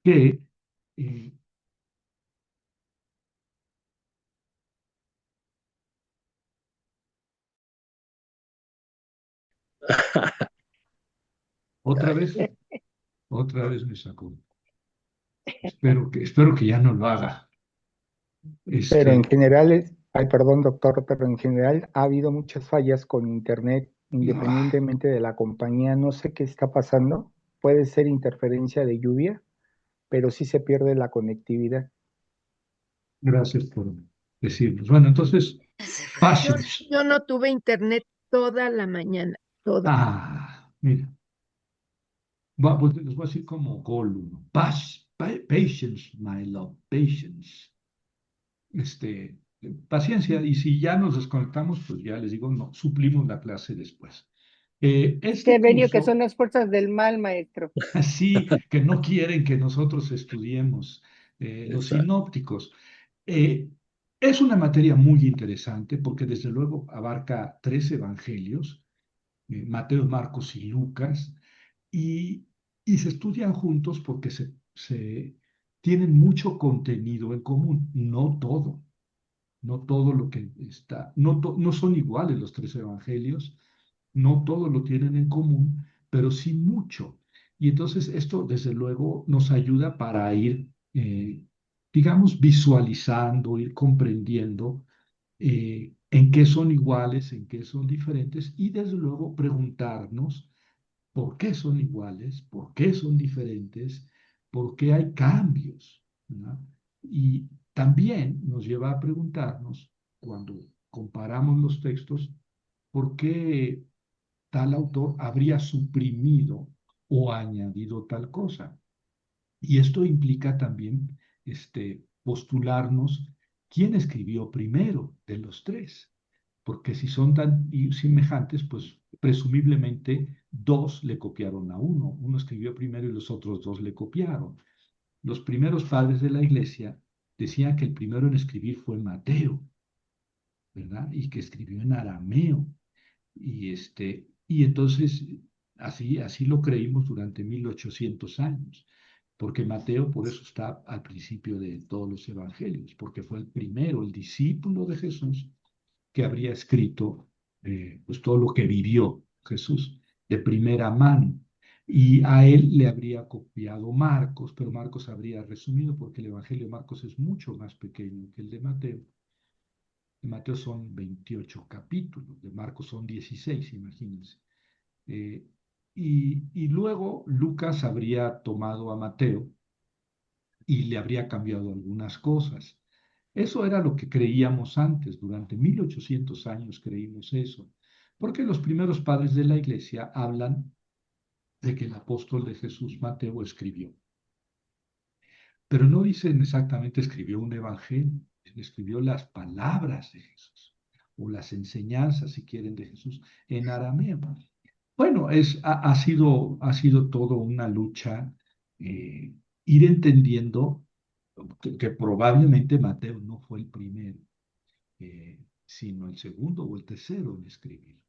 que eh, otra vez, otra vez me sacó. Espero que ya no lo haga. Pero en Este, general, ay, perdón, doctor, pero en general ha habido muchas fallas con Internet, ah, independientemente de la compañía. No sé qué está pasando. Puede ser interferencia de lluvia, pero sí se pierde la conectividad. gracias por decirnos. Bueno, entonces, Yo, patience. yo no tuve internet toda la mañana, toda. Mira, pues, les voy a decir como Gollum. Patience, my love, patience. Este, paciencia. Y si ya nos desconectamos, pues ya les digo, no, suplimos la clase después. Este Severio, que son curso, las fuerzas del mal, maestro. así que no quieren que nosotros estudiemos los Exacto. sinópticos. Eh, es una materia muy interesante porque desde luego abarca tres evangelios, Mateo, Marcos y Lucas, y, y se estudian juntos porque se tienen mucho contenido en común, no todo lo que está, no son iguales los tres evangelios, no todo lo tienen en común, pero sí mucho. Y entonces esto, desde luego, nos ayuda para ir, digamos, visualizando, ir comprendiendo en qué son iguales, en qué son diferentes y, desde luego, preguntarnos por qué son iguales, por qué son diferentes, por qué hay cambios, ¿verdad? Y también nos lleva a preguntarnos, cuando comparamos los textos, por qué tal autor habría suprimido o añadido tal cosa. Y esto implica también postularnos quién escribió primero de los tres, porque si son tan semejantes, pues presumiblemente dos le copiaron a uno. Uno escribió primero y los otros dos le copiaron. Los primeros padres de la iglesia decían que el primero en escribir fue Mateo, ¿verdad? Y que escribió en arameo. Y entonces así lo creímos durante 1800 años, porque Mateo por eso está al principio de todos los evangelios, porque fue el primero, el discípulo de Jesús, que habría escrito pues todo lo que vivió Jesús de primera mano. Y a él le habría copiado Marcos, pero Marcos habría resumido porque el Evangelio de Marcos es mucho más pequeño que el de Mateo. De Mateo son 28 capítulos, de Marcos son 16, imagínense. Eh, y luego Lucas habría tomado a Mateo y le habría cambiado algunas cosas. Eso era lo que creíamos antes, durante 1800 años creímos eso, porque los primeros padres de la iglesia hablan de que el apóstol de Jesús, Mateo, escribió, pero no dicen exactamente escribió un evangelio, escribió las palabras de Jesús o las enseñanzas, si quieren, de Jesús en arameo. Bueno, ha sido todo una lucha ir entendiendo que probablemente Mateo no fue el primero, sino el segundo o el tercero en escribir,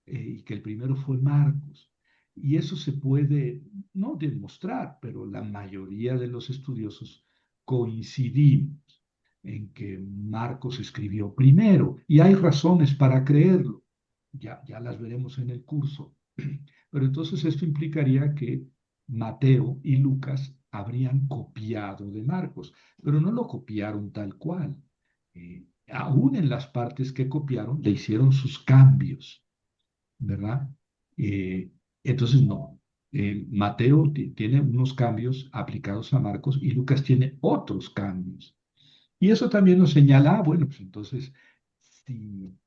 y que el primero fue Marcos. Y eso se puede no demostrar, pero la mayoría de los estudiosos coincidimos en que Marcos escribió primero, y hay razones para creerlo. Ya las veremos en el curso. Pero entonces esto implicaría que Mateo y Lucas habrían copiado de Marcos, pero no lo copiaron tal cual. Aún en las partes que copiaron, le hicieron sus cambios, ¿verdad? Eh, entonces, no. Mateo tiene unos cambios aplicados a Marcos y Lucas tiene otros cambios. Y eso también nos señala, bueno, pues entonces, si,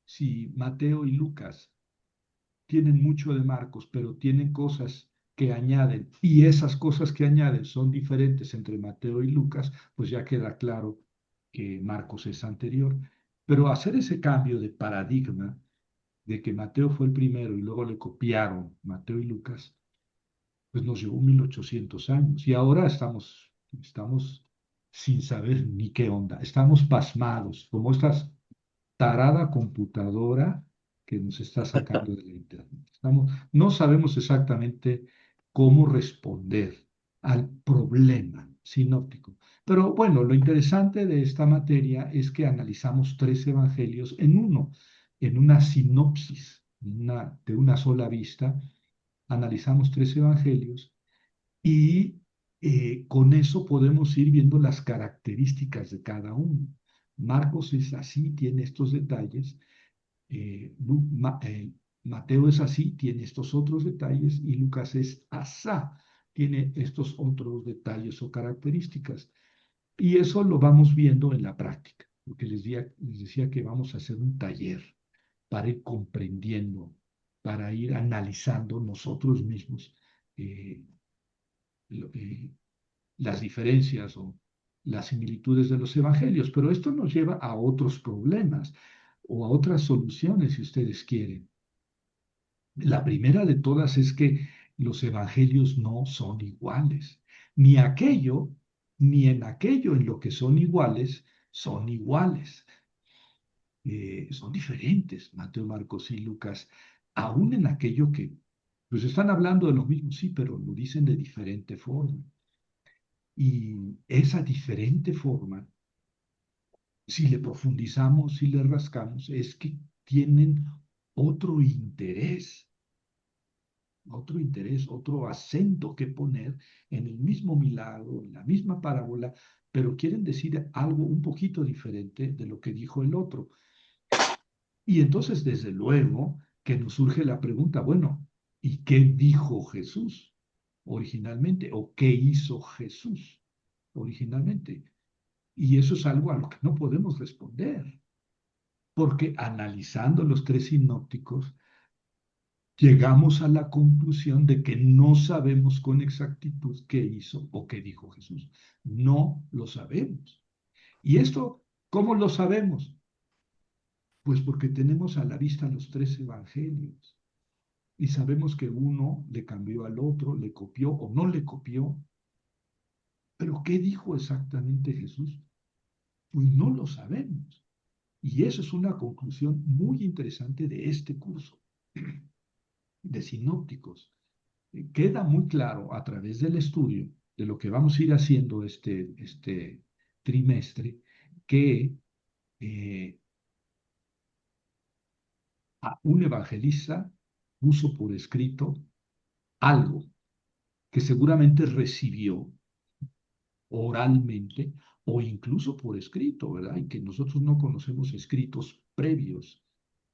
si Mateo y Lucas tienen mucho de Marcos, pero tienen cosas que añaden, y esas cosas que añaden son diferentes entre Mateo y Lucas, pues ya queda claro que Marcos es anterior. Pero hacer ese cambio de paradigma de que Mateo fue el primero y luego le copiaron Mateo y Lucas, pues nos llevó 1800 años. Y ahora estamos sin saber ni qué onda, estamos pasmados, como esta tarada computadora que nos está sacando de la internet. No sabemos exactamente cómo responder. al problema sinóptico. Pero bueno, lo interesante de esta materia es que analizamos tres evangelios en uno, en una sinopsis, de una sola vista, analizamos tres evangelios y con eso podemos ir viendo las características de cada uno. Marcos es así, tiene estos detalles. Mateo es así, tiene estos otros detalles, y Lucas es asá, tiene estos otros detalles o características. Y eso lo vamos viendo en la práctica, porque les decía que vamos a hacer un taller para ir comprendiendo, para ir analizando nosotros mismos eh, las diferencias o las similitudes de los evangelios. Pero esto nos lleva a otros problemas o a otras soluciones, si ustedes quieren. La primera de todas es que los evangelios no son iguales. Ni aquello, ni en aquello en lo que son iguales, son iguales. Son diferentes, Mateo, Marcos y Lucas, aún en aquello que, pues están hablando de lo mismo, sí, pero lo dicen de diferente forma. Y esa diferente forma, si le profundizamos, si le rascamos, es que tienen otro interés, otro acento que poner en el mismo milagro, en la misma parábola, pero quieren decir algo un poquito diferente de lo que dijo el otro. Y entonces, desde luego, que nos surge la pregunta, bueno, ¿y qué dijo Jesús originalmente? ¿O qué hizo Jesús originalmente? Y eso es algo a lo que no podemos responder, porque analizando los tres sinópticos, llegamos a la conclusión de que no sabemos con exactitud qué hizo o qué dijo Jesús. No lo sabemos. ¿Y esto cómo lo sabemos? Pues porque tenemos a la vista los tres evangelios y sabemos que uno le cambió al otro, le copió o no le copió. Pero ¿qué dijo exactamente Jesús? Pues no lo sabemos. Y eso es una conclusión muy interesante de este curso de sinópticos. Queda muy claro a través del estudio de lo que vamos a ir haciendo este trimestre que a un evangelista puso por escrito algo que seguramente recibió oralmente o incluso por escrito, ¿verdad? Y que nosotros no conocemos escritos previos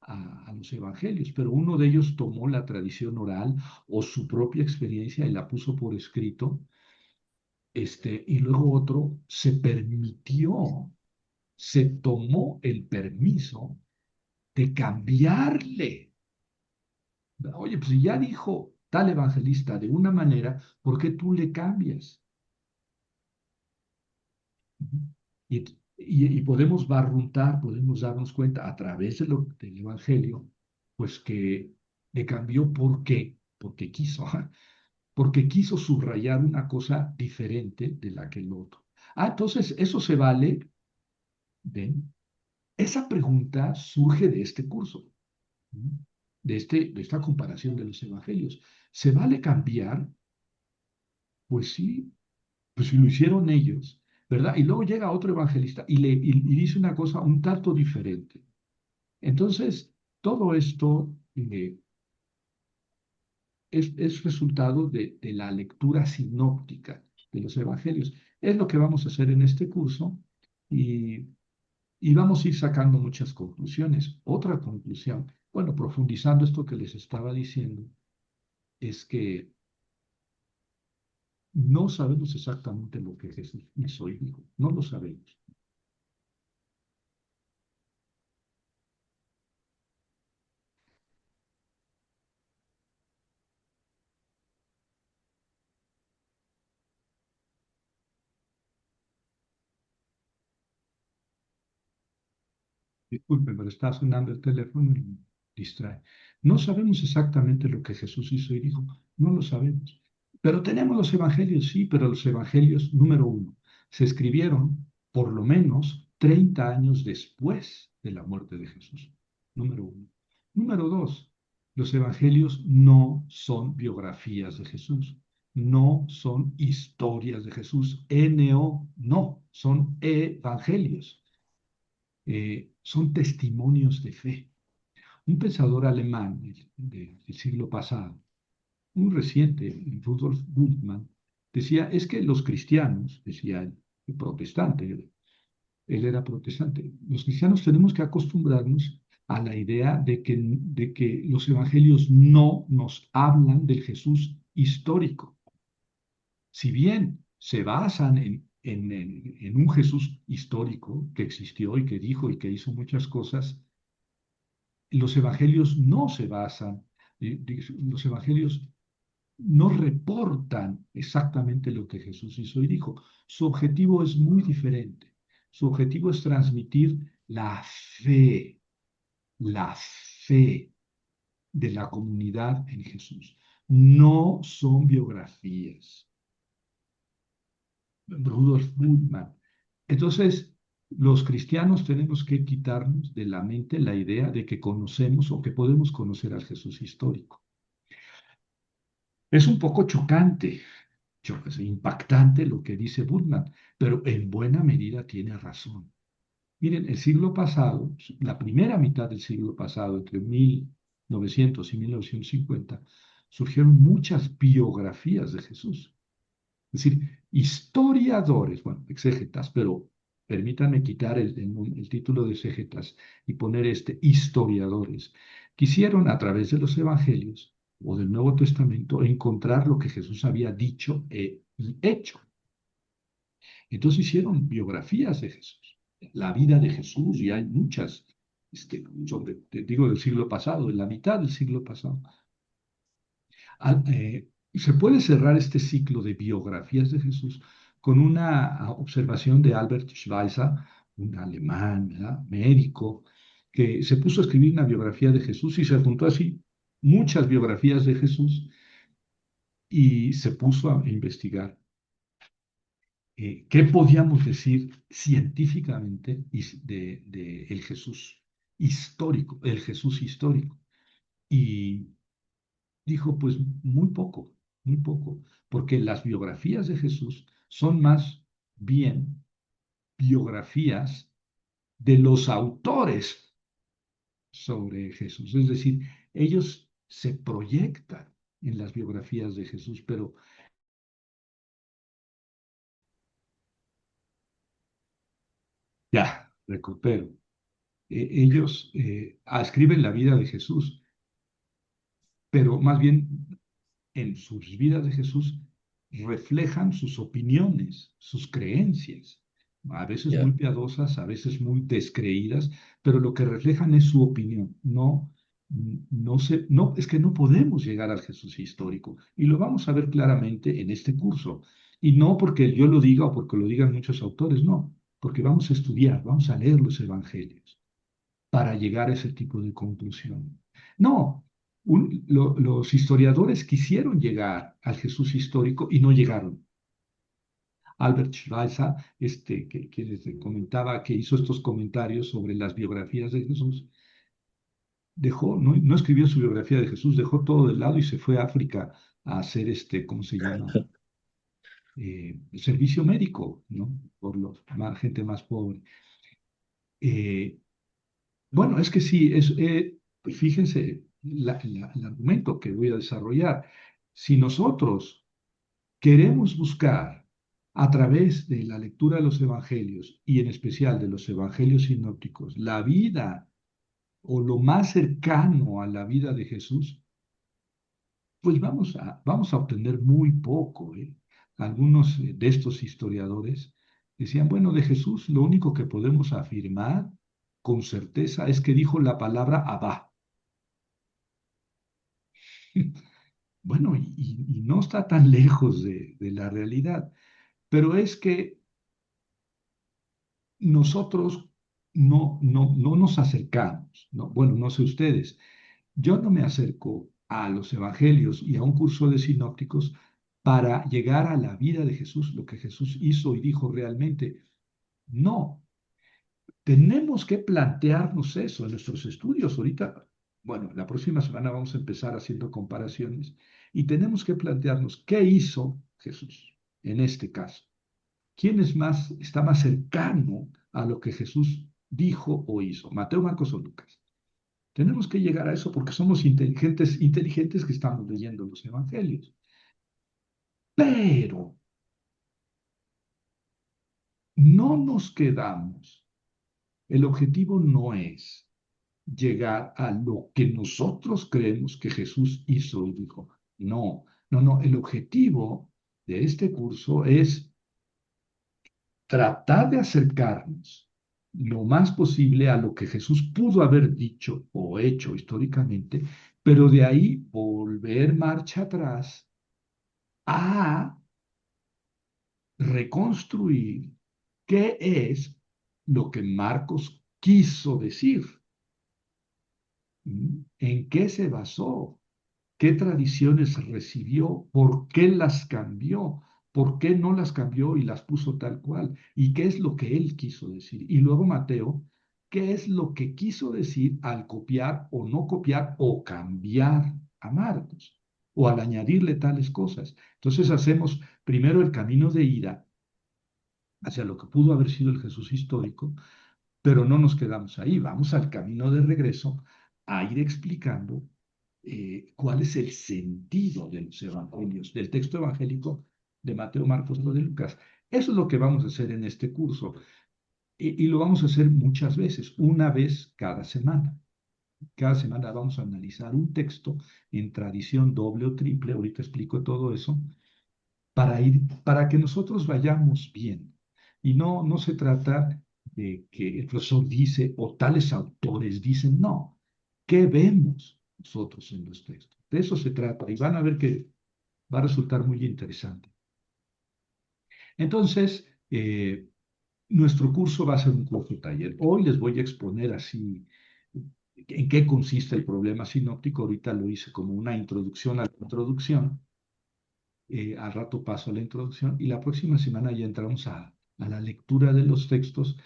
a los evangelios, pero uno de ellos tomó la tradición oral o su propia experiencia y la puso por escrito, y luego otro se tomó el permiso de cambiarle. Oye, pues si ya dijo tal evangelista de una manera, ¿por qué tú le cambias? Y podemos barruntar, podemos darnos cuenta a través del Evangelio, pues que le cambió. ¿Por qué? Porque quiso, porque quiso subrayar una cosa diferente de la que el otro. Entonces eso se vale. ¿Ven? Esa pregunta surge de este curso, ¿no? De esta comparación de los evangelios. ¿Se vale cambiar? Pues sí, pues si lo hicieron ellos, ¿verdad? Y luego llega otro evangelista y dice una cosa un tanto diferente. Entonces, todo esto es resultado de la lectura sinóptica de los evangelios. Es lo que vamos a hacer en este curso y, y vamos a ir sacando muchas conclusiones. Otra conclusión, bueno, profundizando esto que les estaba diciendo, es que no sabemos exactamente lo que Jesús hizo y dijo. No lo sabemos. Disculpe, pero está sonando el teléfono y me distrae. No sabemos exactamente lo que Jesús hizo y dijo. No lo sabemos. Pero tenemos los evangelios, sí, pero los evangelios, número uno, se escribieron por lo menos 30 años después de la muerte de Jesús. Número uno. Número dos, los evangelios no son biografías de Jesús. no son historias de Jesús. NO, no, son evangelios. Son testimonios de fe. Un pensador alemán del siglo pasado, muy reciente, Rudolf Bultmann, decía, es que los cristianos, decía él, protestante, él era protestante, los cristianos tenemos que acostumbrarnos a la idea de que los evangelios no nos hablan del Jesús histórico. Si bien se basan en un Jesús histórico que existió y que dijo y que hizo muchas cosas, los evangelios no se basan, los evangelios no reportan exactamente lo que Jesús hizo y dijo. Su objetivo es muy diferente. Su objetivo es transmitir fe, la fe de la comunidad en Jesús. No son biografías. Rudolf Bultmann. Entonces, los cristianos tenemos que quitarnos de la mente la idea de que conocemos o que podemos conocer al Jesús histórico. Es un poco chocante, impactante lo que dice Bultmann, pero en buena medida tiene razón. Miren, el siglo pasado, la primera mitad del siglo pasado, entre 1900 y 1950, surgieron muchas biografías de Jesús. Es decir, historiadores, bueno, exégetas, pero permítanme quitar el título de exégetas y poner historiadores. Quisieron a través de los evangelios o del Nuevo Testamento encontrar lo que Jesús había dicho y hecho. Entonces hicieron biografías de Jesús, la vida de Jesús, y hay muchas, te digo, del siglo pasado, de la mitad del siglo pasado. Se puede cerrar este ciclo de biografías de Jesús con una observación de Albert Schweitzer, un alemán, ¿verdad?, médico, que se puso a escribir una biografía de Jesús y se juntó así muchas biografías de Jesús y se puso a investigar qué podíamos decir científicamente de el Jesús histórico, el Jesús histórico. Y dijo, pues muy poco, porque las biografías de Jesús son más bien biografías de los autores sobre Jesús. Es decir, ellos se proyectan en las biografías de Jesús, pero ya, recupero. Ellos escriben la vida de Jesús, pero más bien en sus vidas de Jesús reflejan sus opiniones, sus creencias, a veces muy Ya. piadosas, a veces muy descreídas, pero lo que reflejan es su opinión. No, es que no podemos llegar al Jesús histórico y lo vamos a ver claramente en este curso. Y no porque yo lo diga o porque lo digan muchos autores, no, porque vamos a estudiar, vamos a leer los evangelios para llegar a ese tipo de conclusión. No, los historiadores quisieron llegar al Jesús histórico y no llegaron. Albert Schweitzer, que les comentaba, que hizo estos comentarios sobre las biografías de Jesús, no escribió su biografía de Jesús, dejó todo de lado y se fue a África a hacer ¿cómo se llama? Servicio médico, ¿no? Por gente más pobre. Bueno, es que sí, pues fíjense el argumento que voy a desarrollar. Si nosotros queremos buscar a través de la lectura de los evangelios y en especial de los evangelios sinópticos la vida o lo más cercano a la vida de Jesús, pues vamos a obtener muy poco, ¿eh? Algunos de estos historiadores decían, bueno, de Jesús lo único que podemos afirmar con certeza es que dijo la palabra Abba. Bueno, y no está tan lejos de la realidad, pero es que nosotros no nos acercamos, ¿no? Bueno, no sé ustedes, yo no me acerco a los evangelios y a un curso de sinópticos para llegar a la vida de Jesús, lo que Jesús hizo y dijo realmente. No, tenemos que plantearnos eso en nuestros estudios. Ahorita, bueno, la próxima semana vamos a empezar haciendo comparaciones Y tenemos que plantearnos qué hizo Jesús en este caso. ¿Quién está más cercano a lo que Jesús dijo o hizo? ¿Mateo, Marcos o Lucas? Tenemos que llegar a eso porque somos inteligentes que estamos leyendo los evangelios. Pero no nos quedamos. El objetivo no es llegar a lo que nosotros creemos que Jesús hizo y dijo. No, no, no. El objetivo de este curso es tratar de acercarnos lo más posible a lo que Jesús pudo haber dicho o hecho históricamente, pero de ahí volver marcha atrás a reconstruir qué es lo que Marcos quiso decir, en qué se basó, qué tradiciones recibió, por qué las cambió, por qué no las cambió y las puso tal cual, y qué es lo que él quiso decir. Y luego Mateo, qué es lo que quiso decir al copiar o no copiar o cambiar a Marcos, o al añadirle tales cosas. Entonces hacemos primero el camino de ida hacia lo que pudo haber sido el Jesús histórico, pero no nos quedamos ahí, vamos al camino de regreso a ir explicando cuál es el sentido de los evangelios, del texto evangélico de Mateo, Marcos o de Lucas. Eso es lo que vamos a hacer en este curso y lo vamos a hacer muchas veces, una vez cada semana. Cada semana vamos a analizar un texto en tradición doble o triple, ahorita explico todo eso, para que nosotros vayamos bien. Y no se trata de que el profesor dice o tales autores dicen, no, ¿qué vemos nosotros en los textos? De eso se trata y van a ver que va a resultar muy interesante. Entonces, nuestro curso va a ser un curso taller. Hoy les voy a exponer así en qué consiste el problema sinóptico. Ahorita lo hice como una introducción a la introducción. Al rato paso a la introducción y la próxima semana ya entramos a la lectura de los textos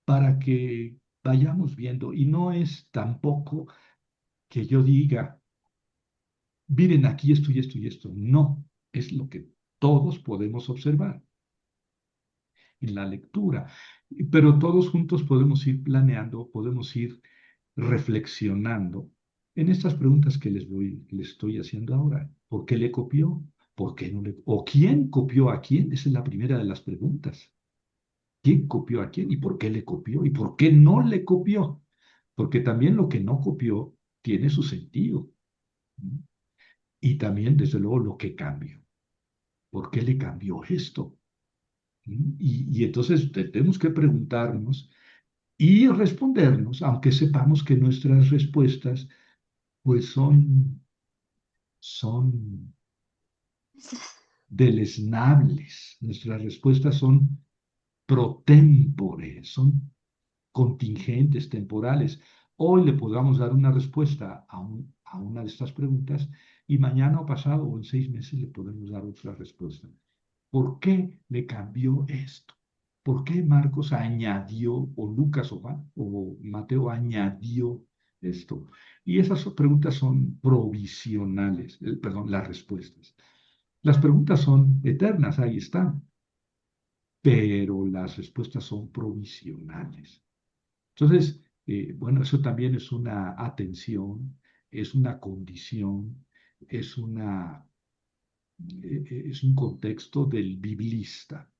para que vayamos viendo. Y no es tampoco que yo diga, miren aquí esto y esto y esto. No, es lo que todos podemos observar en la lectura. Pero todos juntos podemos ir planeando, podemos ir reflexionando en estas preguntas que les estoy haciendo ahora. ¿Por qué le copió? ¿Por qué no le, o quién copió a quién? Esa es la primera de las preguntas. ¿Quién copió a quién y por qué le copió y por qué no le copió? Porque también lo que no copió tiene su sentido. ¿Mm? Y también, desde luego, lo que cambió. ¿Por qué le cambió esto? Y entonces tenemos que preguntarnos y respondernos, aunque sepamos que nuestras respuestas pues son deleznables. Nuestras respuestas son pro tempore, son contingentes, temporales. Hoy le podamos dar una respuesta a una de estas preguntas y mañana o pasado o en 6 meses le podemos dar otra respuesta. ¿Por qué le cambió esto? ¿Por qué Marcos añadió, o Lucas o Juan, o Mateo añadió esto? Y esas preguntas son provisionales, perdón, las respuestas. Las preguntas son eternas, ahí están, pero las respuestas son provisionales. Entonces, bueno, eso también es una atención, es una condición, es un contexto del biblista.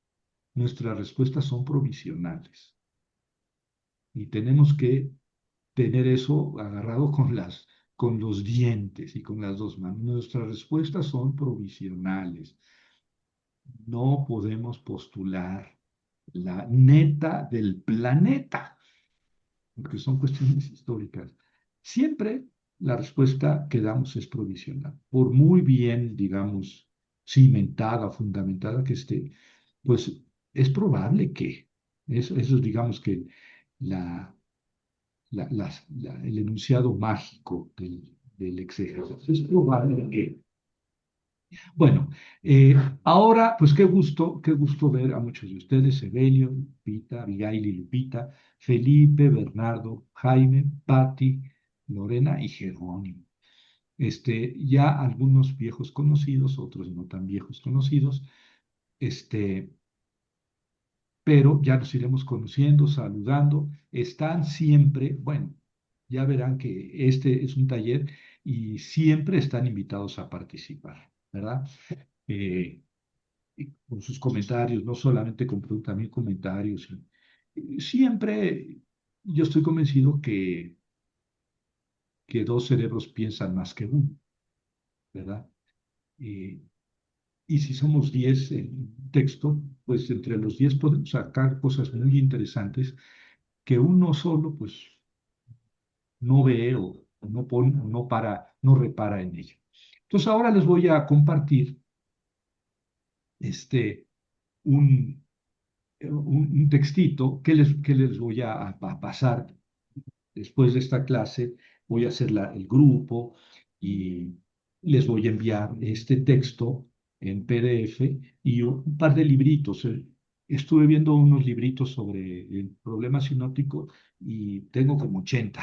Nuestras respuestas son provisionales y tenemos que tener eso agarrado con los dientes y con las dos manos. Nuestras respuestas son provisionales. No podemos postular la neta del planeta, porque son cuestiones históricas. Siempre la respuesta que damos es provisional. Por muy bien, digamos, cimentada, fundamentada que esté, pues es probable que, eso digamos que la, el enunciado mágico del exégesis, es probable que. Bueno, ahora, pues qué gusto ver a muchos de ustedes, Evelio, Lupita, Abigail y Lupita, Felipe, Bernardo, Jaime, Patti, Lorena y Jerónimo. Ya algunos viejos conocidos, otros no tan viejos conocidos, este, pero ya nos iremos conociendo, saludando. Están siempre, bueno, ya verán que este es un taller y siempre están invitados a participar, ¿verdad? Eh, y con sus comentarios, no solamente con preguntas, también comentarios. Siempre yo estoy convencido que dos cerebros piensan más que uno, ¿verdad? Eh, y si somos 10 en texto, pues entre los 10 podemos sacar cosas muy interesantes que uno solo, pues, no ve o no pone, o no para, no repara en ello. Entonces ahora les voy a compartir un, un textito que les voy a pasar después de esta clase. Voy a hacer el grupo y les voy a enviar este texto en PDF y un par de libritos. Estuve viendo unos libritos sobre el problema sinóptico y tengo como 80.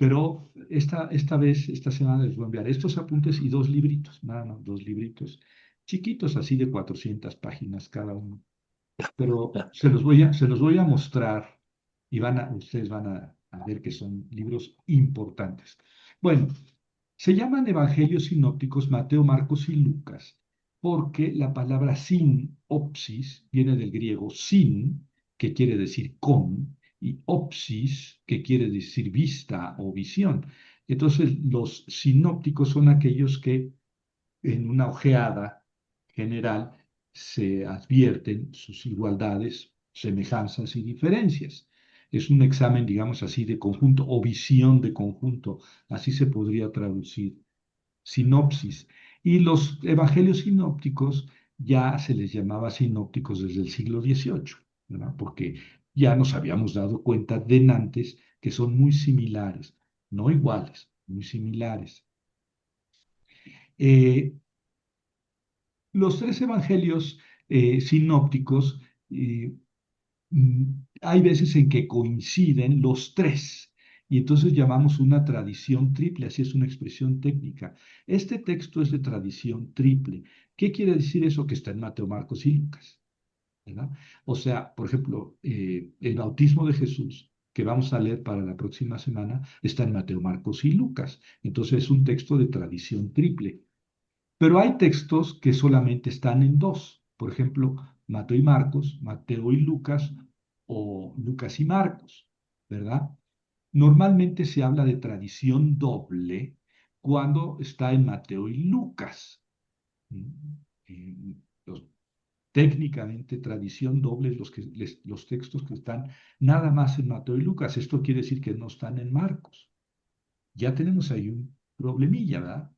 Pero esta vez, esta semana les voy a enviar estos apuntes y dos libritos, nada más, dos libritos chiquitos, así de 400 páginas cada uno. Pero se los voy a mostrar y ustedes van a ver que son libros importantes. Bueno, se llaman Evangelios sinópticos Mateo, Marcos y Lucas, porque la palabra sinopsis viene del griego sin, que quiere decir con, y opsis, que quiere decir vista o visión. Entonces, los sinópticos son aquellos que en una ojeada general se advierten sus igualdades, semejanzas y diferencias. Es un examen, digamos así, de conjunto o visión de conjunto, así se podría traducir sinopsis. Y los evangelios sinópticos ya se les llamaba sinópticos desde el siglo XVIII, ¿verdad? Porque ya nos habíamos dado cuenta de antes que son muy similares, no iguales, muy similares. Eh, los tres evangelios sinópticos, eh, mm, hay veces en que coinciden los tres, y entonces llamamos una tradición triple, así es una expresión técnica. Este texto es de tradición triple. ¿Qué quiere decir eso? Que está en Mateo, Marcos y Lucas, ¿verdad? O sea, por ejemplo, el bautismo de Jesús, que vamos a leer para la próxima semana, está en Mateo, Marcos y Lucas. Entonces es un texto de tradición triple. Pero hay textos que solamente están en dos. Por ejemplo, Mateo y Marcos, Mateo y Lucas o Lucas y Marcos, ¿verdad? Normalmente se habla de tradición doble cuando está en Mateo y Lucas. Mm, los- Técnicamente, tradición doble es los textos que están nada más en Mateo y Lucas. Esto quiere decir que no están en Marcos. Ya tenemos ahí un problemilla, ¿verdad?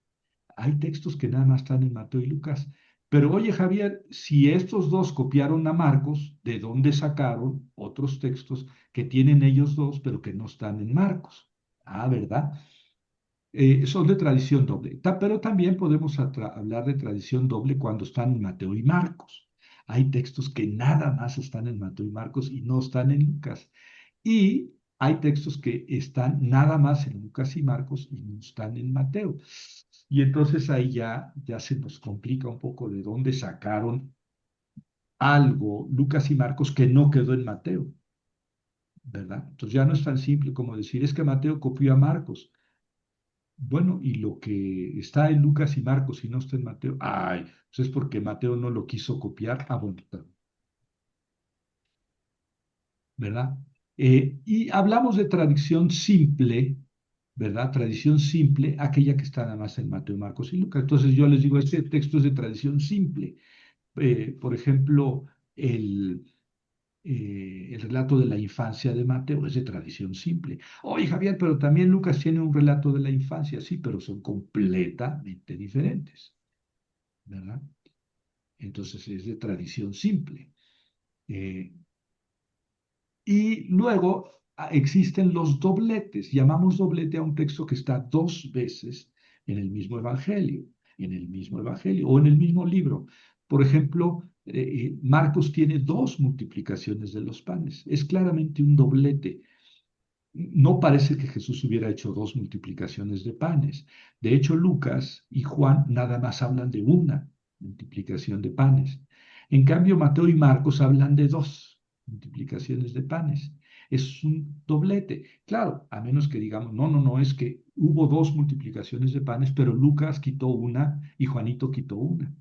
Hay textos que nada más están en Mateo y Lucas. Pero oye, Javier, si estos dos copiaron a Marcos, ¿de dónde sacaron otros textos que tienen ellos dos, pero que no están en Marcos? Ah, ¿verdad? Son de tradición doble. Pero también podemos hablar de tradición doble cuando están en Mateo y Marcos. Hay textos que nada más están en Mateo y Marcos y no están en Lucas. Y hay textos que están nada más en Lucas y Marcos y no están en Mateo. Y entonces ahí ya se nos complica un poco de dónde sacaron algo Lucas y Marcos que no quedó en Mateo, ¿verdad? Entonces ya no es tan simple como decir, es que Mateo copió a Marcos. Bueno, y lo que está en Lucas y Marcos y no está en Mateo, ay, pues es porque Mateo no lo quiso copiar. Ah, bueno, ¿verdad? Y hablamos de tradición simple, ¿verdad? Tradición simple, aquella que está nada más en Mateo, Marcos y Lucas. Entonces yo les digo, este texto es de tradición simple. Por ejemplo, el relato de la infancia de Mateo es de tradición simple. Oye, Javier, pero también Lucas tiene un relato de la infancia, sí, pero son completamente diferentes, ¿verdad? Entonces es de tradición simple. Eh, Y luego existen los dobletes. Llamamos doblete a un texto que está dos veces en el mismo evangelio, o en el mismo libro. Por ejemplo, Marcos tiene dos multiplicaciones de los panes. Es claramente un doblete. no parece que Jesús hubiera hecho dos multiplicaciones de panes. De hecho, Lucas y Juan nada más hablan de una multiplicación de panes. En cambio, Mateo y Marcos hablan de dos multiplicaciones de panes. Es un doblete. Claro, a menos que digamos, no, es que hubo dos multiplicaciones de panes, pero Lucas quitó una y Juanito quitó una.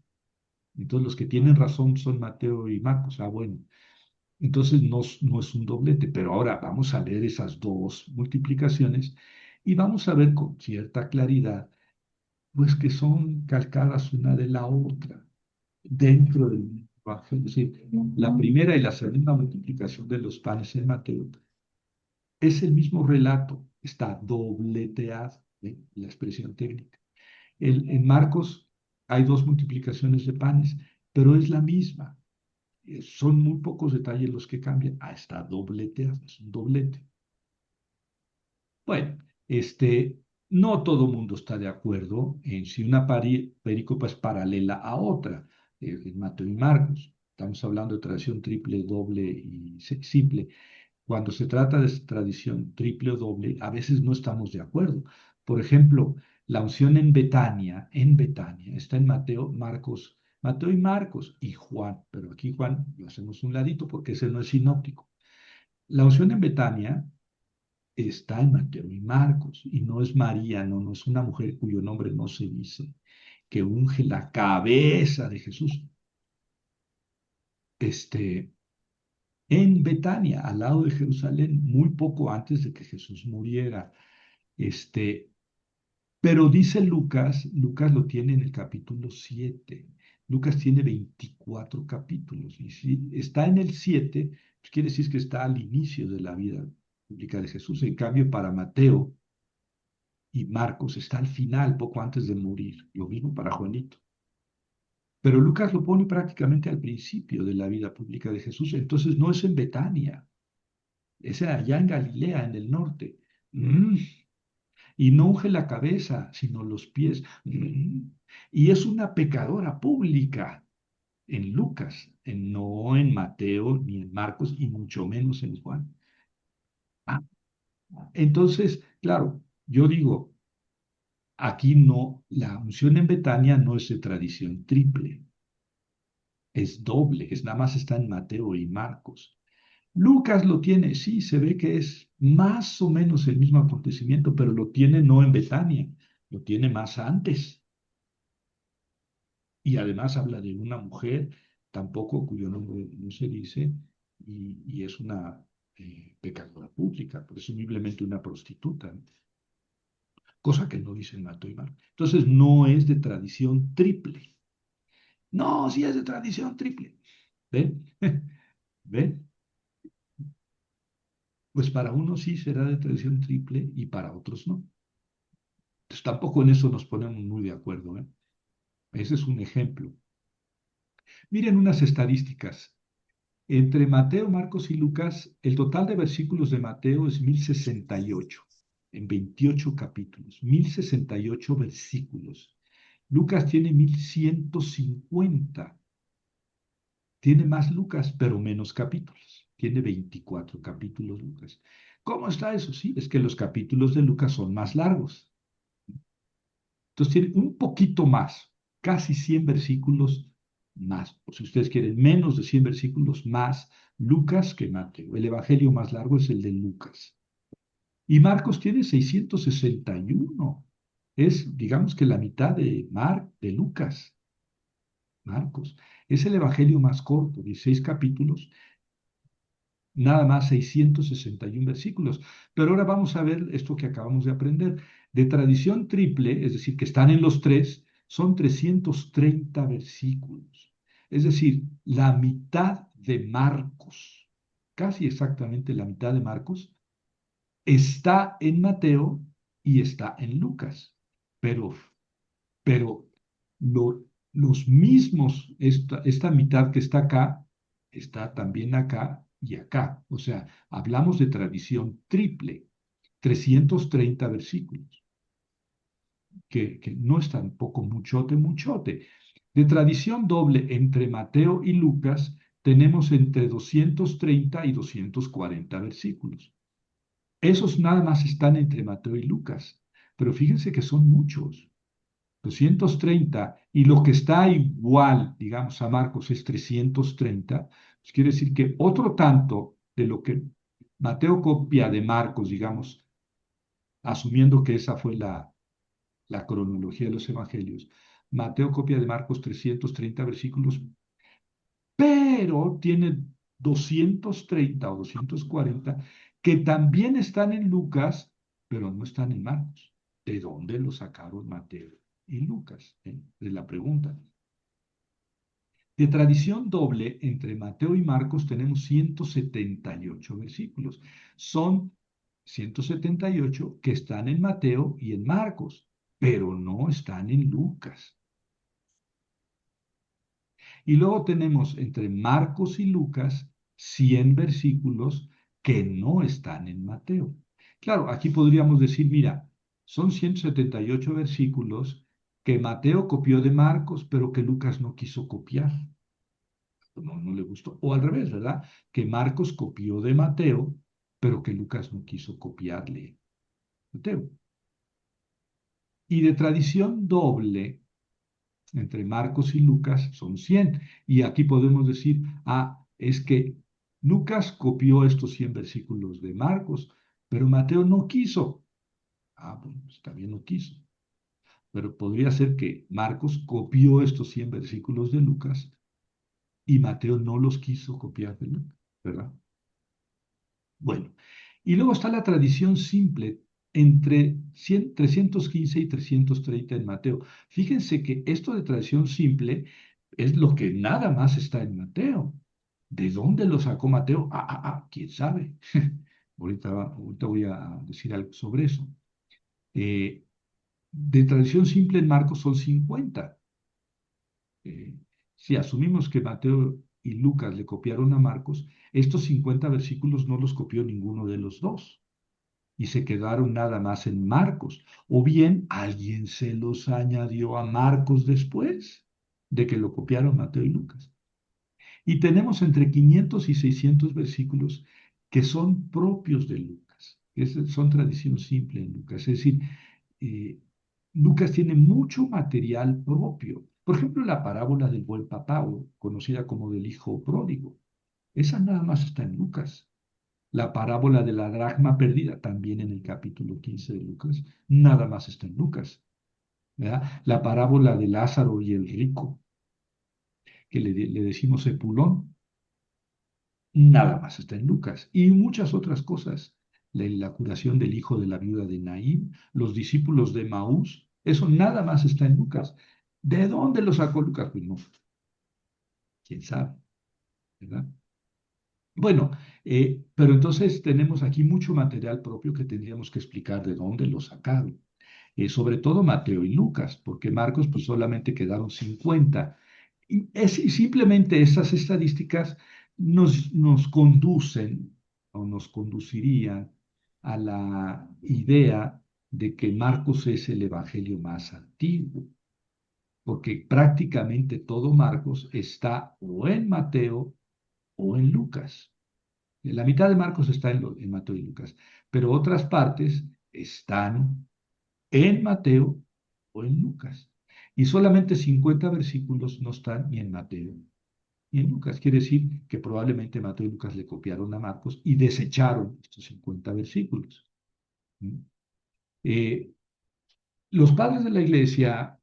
Entonces, los que tienen razón son Mateo y Marcos. Ah, bueno. Entonces no es un doblete, pero ahora vamos a leer esas dos multiplicaciones y vamos a ver con cierta claridad, pues que son calcadas una de la otra dentro del mismo evangelio. Es decir, la primera y la segunda multiplicación de los panes en Mateo es el mismo relato, está dobleteado, ¿eh? La expresión técnica. En Marcos hay dos multiplicaciones de panes, pero es la misma. Son muy pocos detalles los que cambian. Ah, está dobleteado, es un doblete. Bueno, no todo el mundo está de acuerdo en si una perícopa es paralela a otra, en Mateo y Marcos. Estamos hablando de tradición triple, doble y simple. Cuando se trata de tradición triple o doble, a veces no estamos de acuerdo. Por ejemplo, la unción en Betania, está en Mateo y Marcos y Juan, pero aquí Juan lo hacemos un ladito porque ese no es sinóptico. La unción en Betania está en Mateo y Marcos y no es María, no es una mujer cuyo nombre no se dice, que unge la cabeza de Jesús. En Betania, al lado de Jerusalén, muy poco antes de que Jesús muriera. Pero dice Lucas lo tiene en el capítulo 7. Lucas tiene 24 capítulos. Y si está en el 7, pues quiere decir que está al inicio de la vida pública de Jesús. En cambio, para Mateo y Marcos está al final, poco antes de morir. Lo mismo para Juanito. Pero Lucas lo pone prácticamente al principio de la vida pública de Jesús. Entonces no es en Betania, es allá en Galilea, en el norte. Y no unge la cabeza, sino los pies. Y es una pecadora pública en Lucas, no en Mateo ni en Marcos, y mucho menos en Juan. Ah, entonces, claro, yo digo, aquí no, la unción en Betania no es de tradición triple, es doble, es nada más está en Mateo y Marcos. Lucas lo tiene, sí, se ve que es más o menos el mismo acontecimiento, pero lo tiene no en Betania, lo tiene más antes. Y además habla de una mujer, tampoco cuyo nombre no se dice, y es una pecadora pública, presumiblemente una prostituta, ¿no? Cosa que no dice Mateo y Marcos. Entonces no es de tradición triple. No, sí es de tradición triple. ¿Ven? ¿Ven? Pues para unos sí será de tradición triple y para otros no. Entonces tampoco en eso nos ponemos muy de acuerdo, ¿eh? Ese es un ejemplo. Miren unas estadísticas. Entre Mateo, Marcos y Lucas, el total de versículos de Mateo es 1068, en 28 capítulos, 1068 versículos. Lucas tiene 1150. Tiene más Lucas, pero menos capítulos. Tiene 24 capítulos Lucas. ¿Cómo está eso? Sí, es que los capítulos de Lucas son más largos. Entonces tiene un poquito más, casi 100 versículos más. O si ustedes quieren, menos de 100 versículos más Lucas que Mateo. El evangelio más largo es el de Lucas. Y Marcos tiene 661. Es, digamos que la mitad de Lucas. Marcos. Es el evangelio más corto, 16 capítulos, nada más 661 versículos. Pero ahora vamos a ver esto que acabamos de aprender. De tradición triple, es decir, que están en los tres, son 330 versículos. Es decir, la mitad de Marcos, casi exactamente la mitad de Marcos, está en Mateo y está en Lucas. Pero los mismos, esta mitad que está acá, está también acá y acá. O sea, hablamos de tradición triple, 330 versículos, que no es tampoco muchote. De tradición doble entre Mateo y Lucas, tenemos entre 230 y 240 versículos. Esos nada más están entre Mateo y Lucas, pero fíjense que son muchos. 230, y lo que está igual, digamos, a Marcos es 330, pues quiere decir que otro tanto de lo que Mateo copia de Marcos, digamos, asumiendo que esa fue la cronología de los evangelios, Mateo copia de Marcos 330 versículos, pero tiene 230 o 240 que también están en Lucas, pero no están en Marcos. ¿De dónde lo sacaron Mateo y Lucas? Es la pregunta. De tradición doble, entre Mateo y Marcos tenemos 178 versículos. Son 178 que están en Mateo y en Marcos, pero no están en Lucas. Y luego tenemos entre Marcos y Lucas 100 versículos que no están en Mateo. Claro, aquí podríamos decir, mira, son 178 versículos que Mateo copió de Marcos, pero que Lucas no quiso copiar. No le gustó. O al revés, ¿verdad? Que Marcos copió de Mateo, pero que Lucas no quiso copiarle Mateo. Y de tradición doble, entre Marcos y Lucas son 100. Y aquí podemos decir, es que Lucas copió estos 100 versículos de Marcos, pero Mateo no quiso. Bueno, está bien, no quiso. Pero podría ser que Marcos copió estos 100 versículos de Lucas y Mateo no los quiso copiar de Lucas, ¿verdad? Bueno, y luego está la tradición simple entre 315 y 330 en Mateo. Fíjense que esto de tradición simple es lo que nada más está en Mateo. ¿De dónde lo sacó Mateo? ¿Quién sabe? Ahorita voy a decir algo sobre eso. De tradición simple en Marcos son 50. eh, si asumimos que Mateo y Lucas le copiaron a Marcos, estos 50 versículos no los copió ninguno de los dos y se quedaron nada más en Marcos. O bien alguien se los añadió a Marcos después de que lo copiaron Mateo y Lucas. Y tenemos entre 500 y 600 versículos que son propios de Lucas. Son tradición simple en Lucas. Es decir, eh, Lucas tiene mucho material propio. Por ejemplo, la parábola del buen papá, o conocida como del hijo pródigo. Esa nada más está en Lucas. La parábola de la dracma perdida, también en el capítulo 15 de Lucas, nada más está en Lucas. ¿Verdad? La parábola de Lázaro y el rico, que le decimos Epulón, nada más está en Lucas. Y muchas otras cosas. La curación del hijo de la viuda de Naín, los discípulos de Maús, eso nada más está en Lucas. ¿De dónde lo sacó Lucas? Pues no, quién sabe, ¿verdad? Bueno, pero entonces tenemos aquí mucho material propio que tendríamos que explicar de dónde lo sacaron. Sobre todo Mateo y Lucas, porque Marcos pues solamente quedaron 50. Y simplemente esas estadísticas nos conducen o nos conducirían a la idea de que Marcos es el evangelio más antiguo, porque prácticamente todo Marcos está o en Mateo o en Lucas. La mitad de Marcos está en Mateo y Lucas, pero otras partes están en Mateo o en Lucas. Y solamente 50 versículos no están ni en Mateo ni en Lucas. Quiere decir que probablemente Mateo y Lucas le copiaron a Marcos y desecharon estos 50 versículos. ¿Mm? Eh, los padres de la iglesia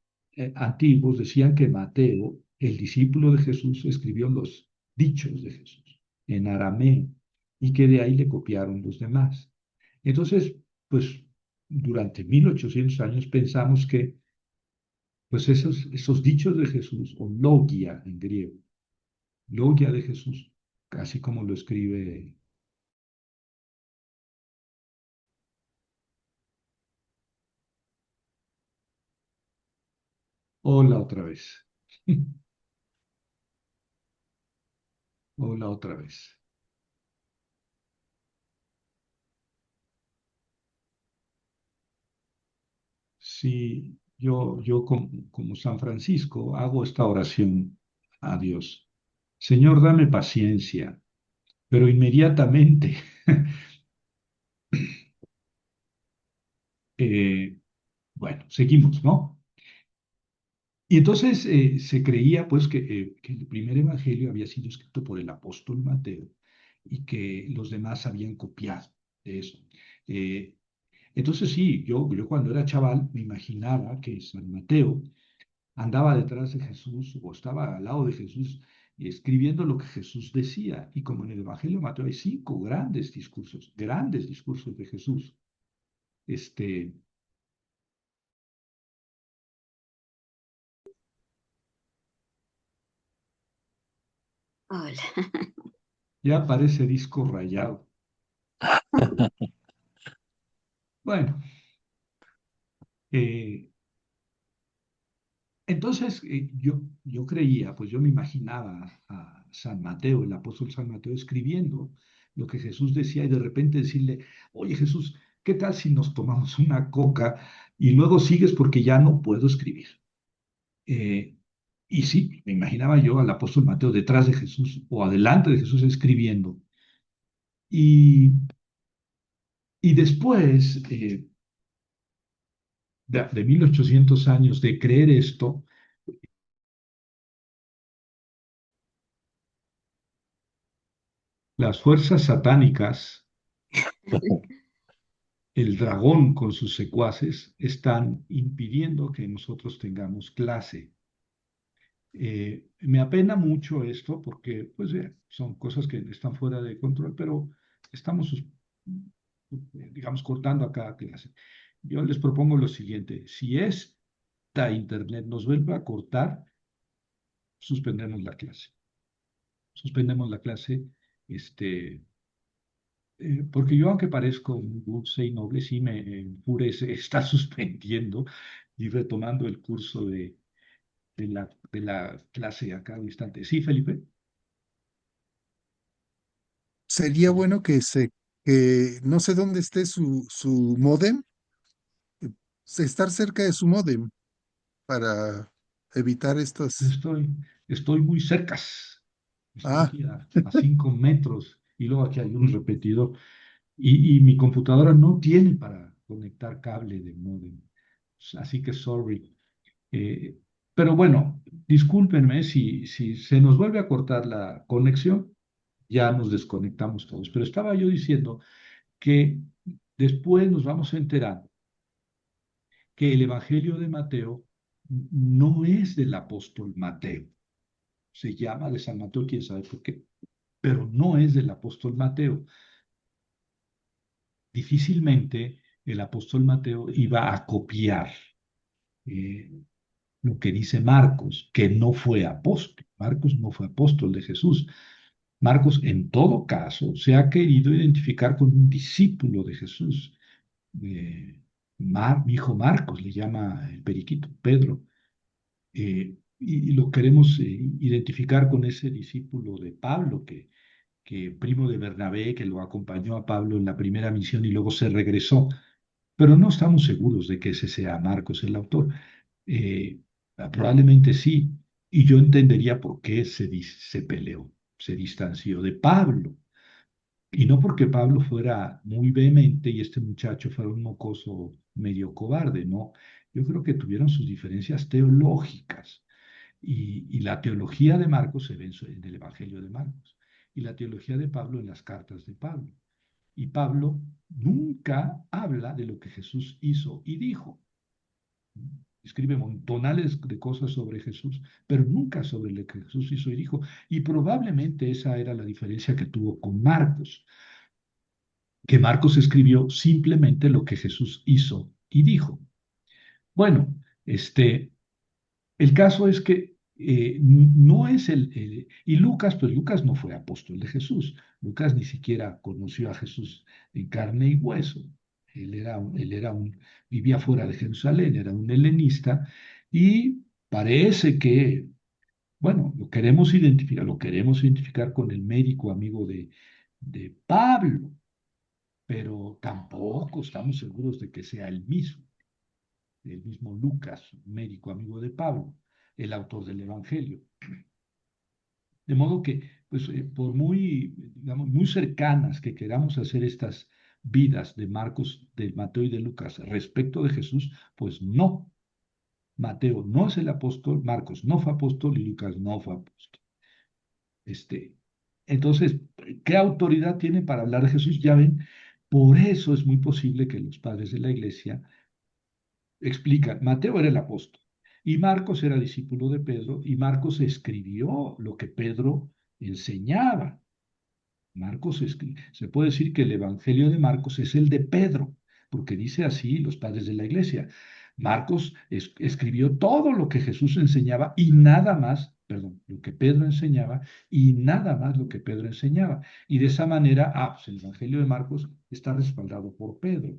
antiguos decían que Mateo, el discípulo de Jesús, escribió los dichos de Jesús en arameo y que de ahí le copiaron los demás. Entonces, pues durante 1800 años pensamos que pues esos dichos de Jesús, o logia en griego, logia de Jesús, casi como lo escribe. Hola otra vez. Hola otra vez. Sí, yo como San Francisco hago esta oración a Dios. Señor, dame paciencia, pero inmediatamente Eh, bueno, seguimos, ¿no? Y entonces se creía pues que el primer evangelio había sido escrito por el apóstol Mateo y que los demás habían copiado de eso. Eh, entonces sí, yo cuando era chaval me imaginaba que San Mateo andaba detrás de Jesús o estaba al lado de Jesús escribiendo lo que Jesús decía. Y como en el Evangelio de Mateo hay 5 grandes discursos de Jesús. Este, Hola. ya parece disco rayado. Bueno, eh, entonces yo creía, pues yo me imaginaba a San Mateo, el apóstol San Mateo, escribiendo lo que Jesús decía y de repente decirle, oye Jesús, ¿qué tal si nos tomamos una coca y luego sigues porque ya no puedo escribir? Eh, y sí, me imaginaba yo al apóstol Mateo detrás de Jesús o adelante de Jesús escribiendo. Y, y después de 1800 años de creer esto, las fuerzas satánicas, el dragón con sus secuaces, están impidiendo que nosotros tengamos clase. Me apena mucho esto porque pues, son cosas que están fuera de control, pero estamos, digamos, cortando a cada clase. Yo les propongo lo siguiente, si esta internet nos vuelve a cortar, suspendemos la clase. Suspendemos la clase, este, porque yo, aunque parezco un dulce y noble, sí me enfurece estar suspendiendo y retomando el curso de la clase a cada instante. Sí, Felipe. Sería bueno que no sé dónde esté su módem, eh, estar cerca de su módem para evitar estas. Estoy muy cercas. Estoy Ah, aquí a 5 metros y luego aquí hay un repetidor. Y mi computadora no tiene para conectar cable de módem. Así que sorry. Eh, pero bueno, discúlpenme si se nos vuelve a cortar la conexión, ya nos desconectamos todos. Pero estaba yo diciendo que después nos vamos a enterar que el Evangelio de Mateo no es del apóstol Mateo. Se llama de San Mateo, quién sabe por qué, pero no es del apóstol Mateo. Difícilmente el apóstol Mateo iba a copiar eh, lo que dice Marcos, que no fue apóstol. Marcos no fue apóstol de Jesús. Marcos, en todo caso, se ha querido identificar con un discípulo de Jesús. Eh, mi hijo Marcos le llama el periquito, Pedro. Y lo queremos identificar con ese discípulo de Pablo, que primo de Bernabé, que lo acompañó a Pablo en la primera misión y luego se regresó. Pero no estamos seguros de que ese sea Marcos el autor. Probablemente sí, y yo entendería por qué se peleó, se distanció de Pablo. Y no porque Pablo fuera muy vehemente y este muchacho fuera un mocoso medio cobarde, no. Yo creo que tuvieron sus diferencias teológicas. Y la teología de Marcos se ve en el Evangelio de Marcos. Y la teología de Pablo en las cartas de Pablo. Y Pablo nunca habla de lo que Jesús hizo y dijo. Escribe montonales de cosas sobre Jesús, pero nunca sobre lo que Jesús hizo y dijo. Y probablemente esa era la diferencia que tuvo con Marcos, que Marcos escribió simplemente lo que Jesús hizo y dijo. Bueno, el caso es que no es y Lucas, pues Lucas no fue apóstol de Jesús. Lucas ni siquiera conoció a Jesús en carne y hueso. Vivía fuera de Jerusalén, era un helenista y parece que, bueno, lo queremos identificar con el médico amigo de Pablo, pero tampoco estamos seguros de que sea el mismo Lucas, médico amigo de Pablo, el autor del Evangelio. De modo que, pues, por muy, digamos, muy cercanas que queramos hacer estas vidas de Marcos, de Mateo y de Lucas respecto de Jesús, pues no. Mateo no es el apóstol, Marcos no fue apóstol y Lucas no fue apóstol. Entonces, ¿qué autoridad tiene para hablar de Jesús? Ya ven, por eso es muy posible que los padres de la iglesia explican, Mateo era el apóstol y Marcos era discípulo de Pedro y Marcos escribió lo que Pedro enseñaba. Se puede decir que el Evangelio de Marcos es el de Pedro, porque dice así los padres de la iglesia. Marcos escribió todo lo que Jesús enseñaba y nada más, perdón, lo que Pedro enseñaba y nada más lo que Pedro enseñaba. Y de esa manera, pues el Evangelio de Marcos está respaldado por Pedro.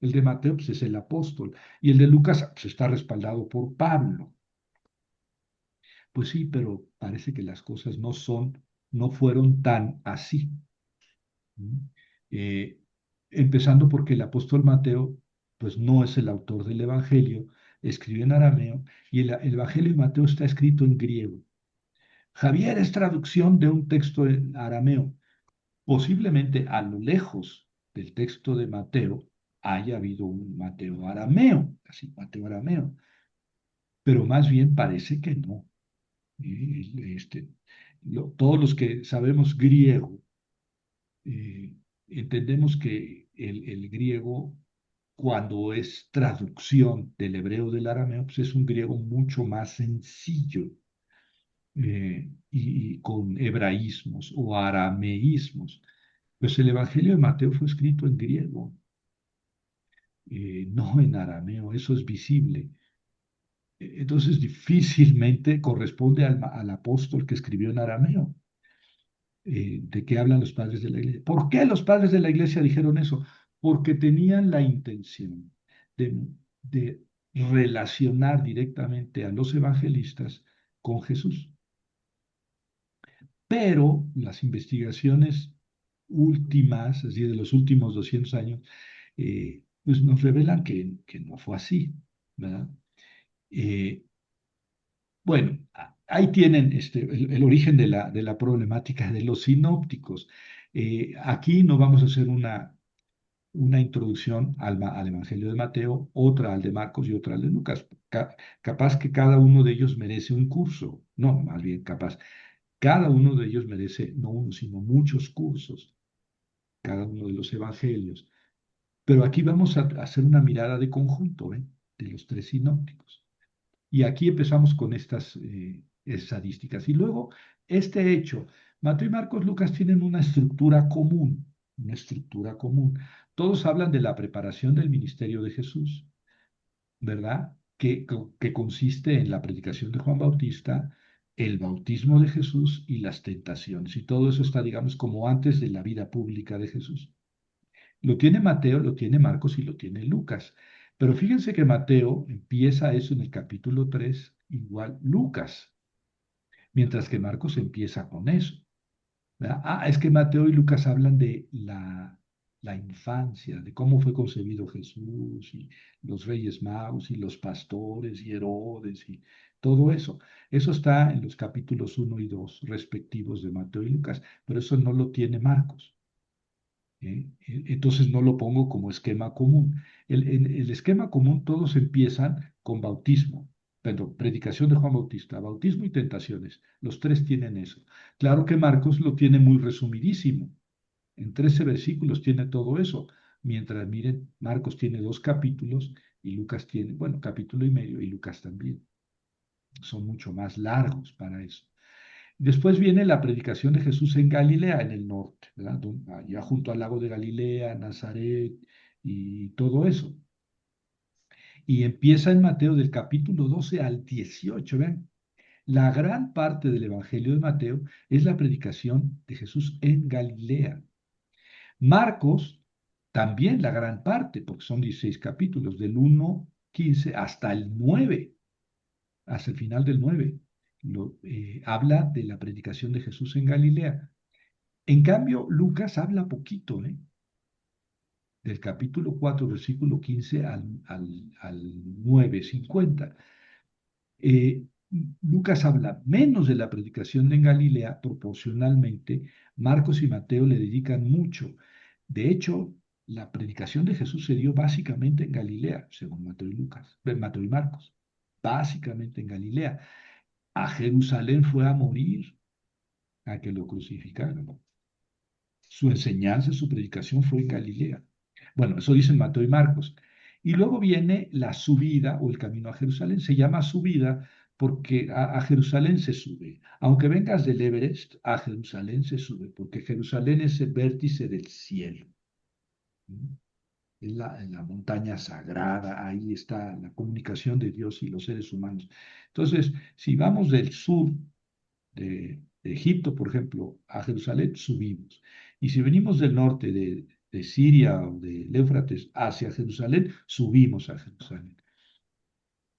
El de Mateo, pues es el apóstol. Y el de Lucas, pues está respaldado por Pablo. Pues sí, pero parece que las cosas no fueron tan así. Eh, Empezando porque el apóstol Mateo, pues no es el autor del Evangelio, escribió en arameo y el Evangelio de Mateo está escrito en griego. Javier es traducción de un texto en arameo. Posiblemente a lo lejos del texto de Mateo haya habido un Mateo arameo, así Mateo arameo, pero más bien parece que no. Todos los que sabemos griego, entendemos que el griego, cuando es traducción del hebreo del arameo, pues es un griego mucho más sencillo y con hebraísmos o arameísmos. Pues el Evangelio de Mateo fue escrito en griego, no en arameo, eso es visible. Entonces difícilmente corresponde al apóstol que escribió en arameo. ¿De qué hablan los padres de la iglesia? ¿Por qué los padres de la iglesia dijeron eso? Porque tenían la intención de relacionar directamente a los evangelistas con Jesús. Pero las investigaciones últimas, así de los últimos 200 años, pues nos revelan que no fue así, ¿verdad? Bueno, ahí tienen el origen de la problemática de los sinópticos. Aquí no vamos a hacer una introducción al Evangelio de Mateo, otra al de Marcos y otra al de Lucas. Capaz que cada uno de ellos merece un curso. No, más bien capaz. Cada uno de ellos merece, no uno, sino muchos cursos, cada uno de los evangelios. Pero aquí vamos a hacer una mirada de conjunto, ¿ven? De los tres sinópticos. Y aquí empezamos con estas estadísticas. Y luego, este hecho, Mateo y Marcos, Lucas tienen una estructura común, una estructura común. Todos hablan de la preparación del ministerio de Jesús, ¿verdad? Que consiste en la predicación de Juan Bautista, el bautismo de Jesús y las tentaciones. Y todo eso está, digamos, como antes de la vida pública de Jesús. Lo tiene Mateo, lo tiene Marcos y lo tiene Lucas. Pero fíjense que Mateo empieza eso en el capítulo 3, igual Lucas, mientras que Marcos empieza con eso, ¿verdad? Es que Mateo y Lucas hablan de la infancia, de cómo fue concebido Jesús y los reyes magos y los pastores y Herodes y todo eso. Eso está en los capítulos 1 y 2 respectivos de Mateo y Lucas, pero eso no lo tiene Marcos. Entonces no lo pongo como esquema común. En el esquema común todos empiezan con bautismo, perdón, predicación de Juan Bautista, bautismo y tentaciones. Los tres tienen eso. Claro que Marcos lo tiene muy resumidísimo. En 13 versículos tiene todo eso. Mientras, miren, Marcos tiene 2 capítulos y Lucas tiene, bueno, capítulo y medio y Lucas también. Son mucho más largos para eso. Después viene la predicación de Jesús en Galilea, en el norte, ¿verdad? Allá junto al lago de Galilea, Nazaret y todo eso. Y empieza en Mateo del capítulo 12 al 18, ¿ven? La gran parte del Evangelio de Mateo es la predicación de Jesús en Galilea. Marcos, también la gran parte, porque son 16 capítulos, del 1:15 hasta el 9, hasta el final del 9. Habla de la predicación de Jesús en Galilea. En cambio, Lucas habla poquito, del capítulo 4, versículo 15 al 9:50. Lucas habla menos de la predicación en Galilea, proporcionalmente. Marcos y Mateo le dedican mucho. De hecho, la predicación de Jesús se dio básicamente en Galilea, según Mateo y Marcos, básicamente en Galilea. A Jerusalén fue a morir, a que lo crucificaron. Su enseñanza, su predicación fue en Galilea. Bueno, eso dicen Mateo y Marcos. Y luego viene la subida o el camino a Jerusalén. Se llama subida porque a Jerusalén se sube. Aunque vengas del Everest, a Jerusalén se sube, porque Jerusalén es el vértice del cielo. Es la montaña sagrada, ahí está la comunicación de Dios y los seres humanos. Entonces, si vamos del sur de Egipto, por ejemplo, a Jerusalén, subimos. Y si venimos del norte, de Siria o del Éufrates hacia Jerusalén, subimos a Jerusalén.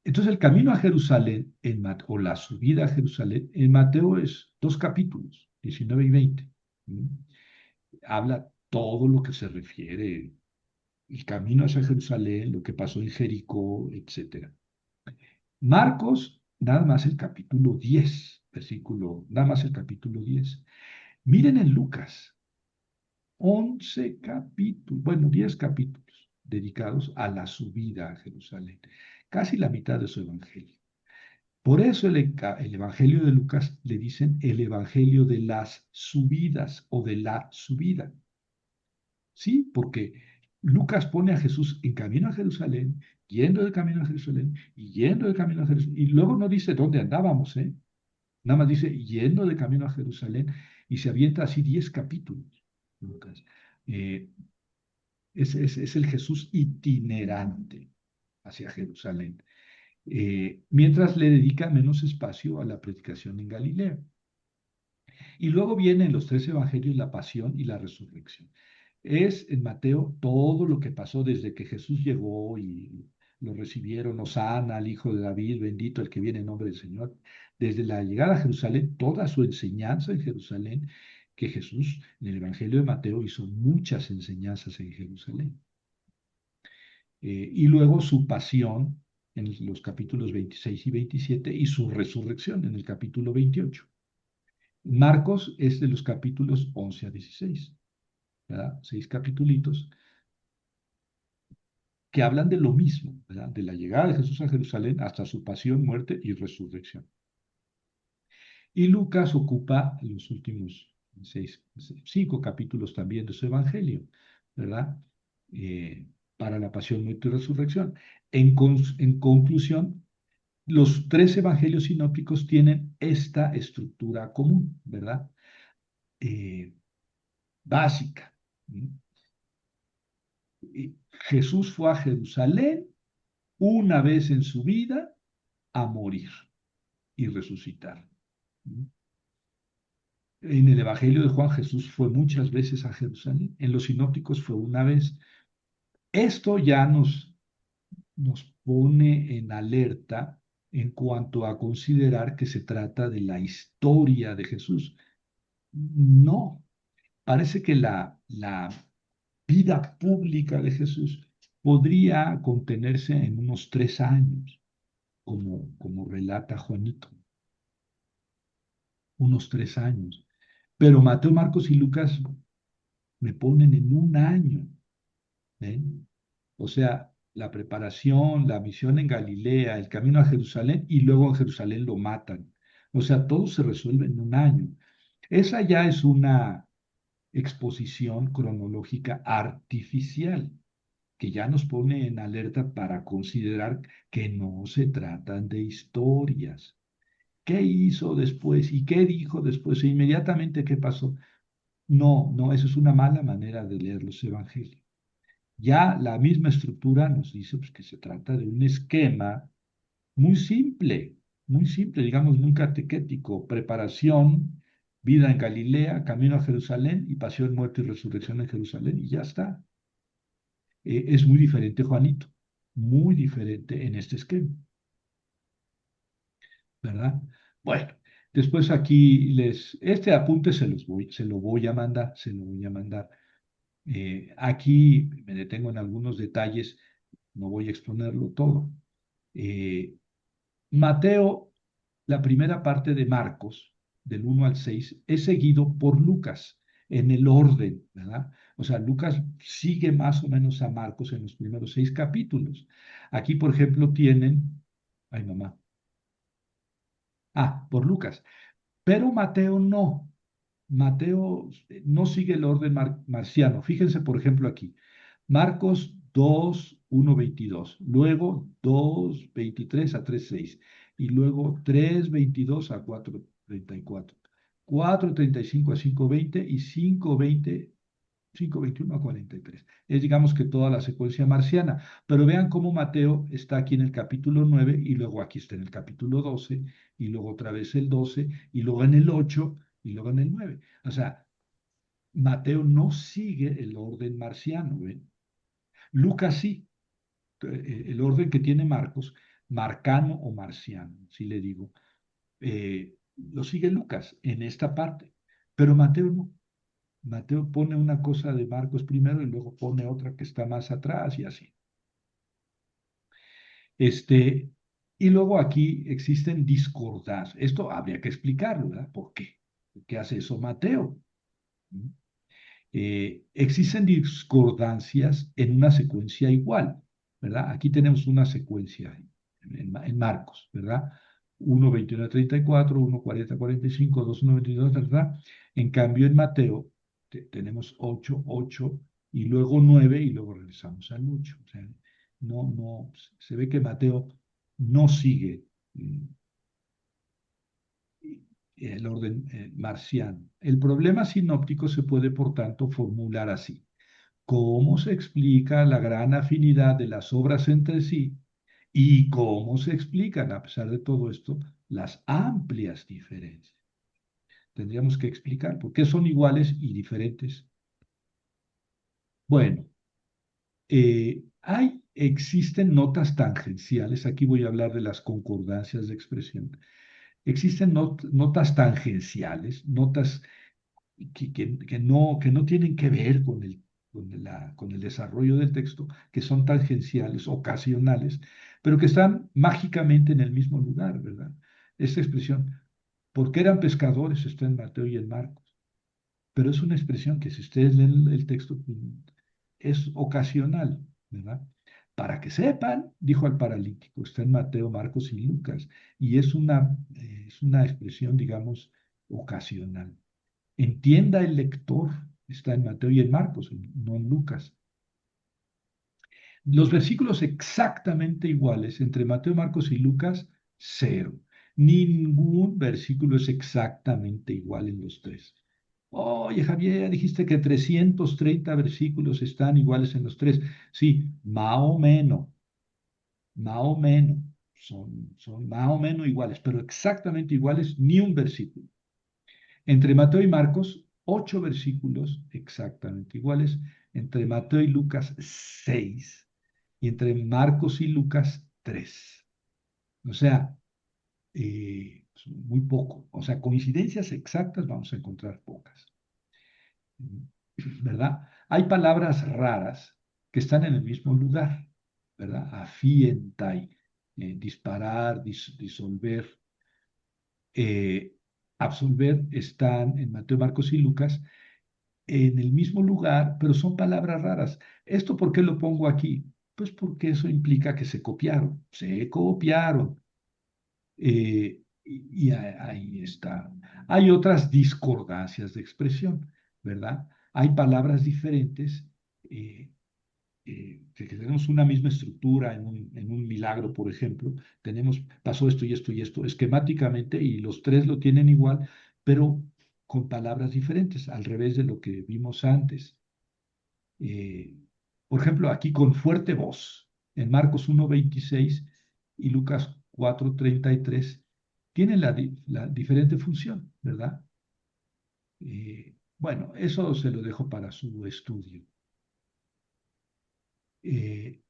Entonces, el camino a Jerusalén, o la subida a Jerusalén, en Mateo es 2 capítulos, 19 y 20. Habla todo lo que se refiere el camino hacia Jerusalén, lo que pasó en Jericó, etc. Marcos, nada más el capítulo 10, nada más el capítulo 10. Miren en Lucas, 11 capítulos, bueno, 10 capítulos dedicados a la subida a Jerusalén, casi la mitad de su evangelio. Por eso el evangelio de Lucas le dicen el evangelio de las subidas o de la subida. Sí, porque Lucas pone a Jesús en camino a Jerusalén, yendo de camino a Jerusalén y yendo de camino a Jerusalén. Y luego no dice dónde andábamos, ¿eh? Nada más dice yendo de camino a Jerusalén y se avienta así 10 capítulos. Lucas. Es el Jesús itinerante hacia Jerusalén. Mientras le dedica menos espacio a la predicación en Galilea. Y luego vienen los 3 evangelios, la pasión y la resurrección. Es en Mateo todo lo que pasó desde que Jesús llegó y lo recibieron, Hosana, al Hijo de David, bendito el que viene en nombre del Señor. Desde la llegada a Jerusalén, toda su enseñanza en Jerusalén, que Jesús en el Evangelio de Mateo hizo muchas enseñanzas en Jerusalén. Y luego su pasión en los capítulos 26 y 27 y su resurrección en el capítulo 28. Marcos es de los capítulos 11 a 16. ¿Verdad? 6 capitulitos que hablan de lo mismo, ¿verdad? De la llegada de Jesús a Jerusalén hasta su pasión, muerte y resurrección. Y Lucas ocupa los últimos 5 capítulos también de su evangelio, ¿verdad? Para la pasión, muerte y resurrección. En conclusión, los 3 evangelios sinópticos tienen esta estructura común, ¿verdad? Básica. Jesús fue a Jerusalén una vez en su vida a morir y resucitar. En el Evangelio de Juan, Jesús fue muchas veces a Jerusalén. En los sinópticos fue una vez. Esto ya nos pone en alerta en cuanto a considerar que se trata de la historia de Jesús. No, parece que la vida pública de Jesús podría contenerse en unos 3 años, como relata Juanito. Unos 3 años. Pero Mateo, Marcos y Lucas me ponen en 1 año. ¿Ven? O sea, la preparación, la misión en Galilea, el camino a Jerusalén y luego en Jerusalén lo matan. O sea, todo se resuelve en 1 año. Esa ya es una exposición cronológica artificial que ya nos pone en alerta para considerar que no se tratan de historias. ¿Qué hizo después? ¿Y qué dijo después? E inmediatamente, ¿qué pasó? No, eso es una mala manera de leer los evangelios. Ya la misma estructura nos dice pues, que se trata de un esquema muy simple, digamos, muy catequético. Preparación, vida en Galilea, camino a Jerusalén y pasión, muerte y resurrección en Jerusalén, y ya está. Es muy diferente, Juanito, muy diferente en este esquema, ¿verdad? Bueno, después aquí este apunte se lo voy a mandar. Aquí me detengo en algunos detalles, no voy a exponerlo todo. Mateo, la primera parte de Marcos, del 1 al 6, es seguido por Lucas. en el orden, ¿verdad? O sea, Lucas sigue más o menos a Marcos en los primeros 6 capítulos. Aquí, por ejemplo, tienen, ay mamá, por Lucas, pero Mateo no. Mateo no sigue el orden marciano. Fíjense, por ejemplo, aquí. Marcos 2, 1, 22. Luego 2, 23 a 3, 6. Y luego 3, 22 a 4, 34. 4, 35 a 5, 20 y 5, 20, 5, 21 a 43. Es, digamos, que toda la secuencia marciana. Pero vean cómo Mateo está aquí en el capítulo 9 y luego aquí está en el capítulo 12 y luego otra vez el 12 y luego en el 8 y luego en el 9. O sea, Mateo no sigue el orden marciano, ¿ven? Lucas sí, el orden que tiene Marcos, marcano o marciano, si le digo, lo sigue Lucas en esta parte, pero Mateo no. Mateo pone una cosa de Marcos primero y luego pone otra que está más atrás y así. Y luego aquí existen discordancias. Esto habría que explicarlo, ¿verdad? ¿Por qué? ¿Por qué hace eso Mateo? ¿Mm? Existen discordancias en una secuencia igual, ¿verdad? Aquí tenemos una secuencia en Marcos, ¿verdad? 1, 21 a 34, 1, 40 a 45, 2, 1, 22, ¿verdad? En cambio, en Mateo tenemos 8, 8 y luego 9 y luego regresamos al 8. O sea, no, se ve que Mateo no sigue el orden marciano. El problema sinóptico se puede, por tanto, formular así. ¿Cómo se explica la gran afinidad de las obras entre sí y cómo se explican, a pesar de todo esto, las amplias diferencias? Tendríamos que explicar por qué son iguales y diferentes. Bueno, existen notas tangenciales. Aquí voy a hablar de las concordancias de expresión. Existen notas tangenciales, notas que no tienen que ver con el desarrollo del texto, que son tangenciales, ocasionales, pero que están mágicamente en el mismo lugar, ¿verdad? Esta expresión, porque eran pescadores, está en Mateo y en Marcos, pero es una expresión que si ustedes leen el texto, es ocasional, ¿verdad? Para que sepan, dijo al paralítico, está en Mateo, Marcos y Lucas, y es una expresión, digamos, ocasional. Entienda el lector, está en Mateo y en Marcos, no en Lucas. Los versículos exactamente iguales entre Mateo, Marcos y Lucas, cero. Ningún versículo es exactamente igual en los tres. Oye, Javier, dijiste que 330 versículos están iguales en los tres. Sí, más o menos, más o menos, son más o menos iguales, pero exactamente iguales ni un versículo. Entre Mateo y Marcos, 8 versículos exactamente iguales. Entre Mateo y Lucas, 6. Y entre Marcos y Lucas, 3. O sea, muy poco. O sea, coincidencias exactas vamos a encontrar pocas. ¿Verdad? Hay palabras raras que están en el mismo lugar, ¿verdad? Afientai, disparar, disolver, absolver están en Mateo, Marcos y Lucas en el mismo lugar, pero son palabras raras. ¿Esto por qué lo pongo aquí? Pues porque eso implica que se copiaron, se copiaron. Y ahí está. Hay otras discordancias de expresión, ¿verdad? Hay palabras diferentes, que tenemos una misma estructura en un milagro, por ejemplo. Pasó esto y esto y esto, esquemáticamente, y los tres lo tienen igual, pero con palabras diferentes, al revés de lo que vimos antes. Eh, por ejemplo, aquí con fuerte voz, en Marcos 1:26 y Lucas 4:33, tienen la diferente función, ¿verdad? Bueno, eso se lo dejo para su estudio. Eh,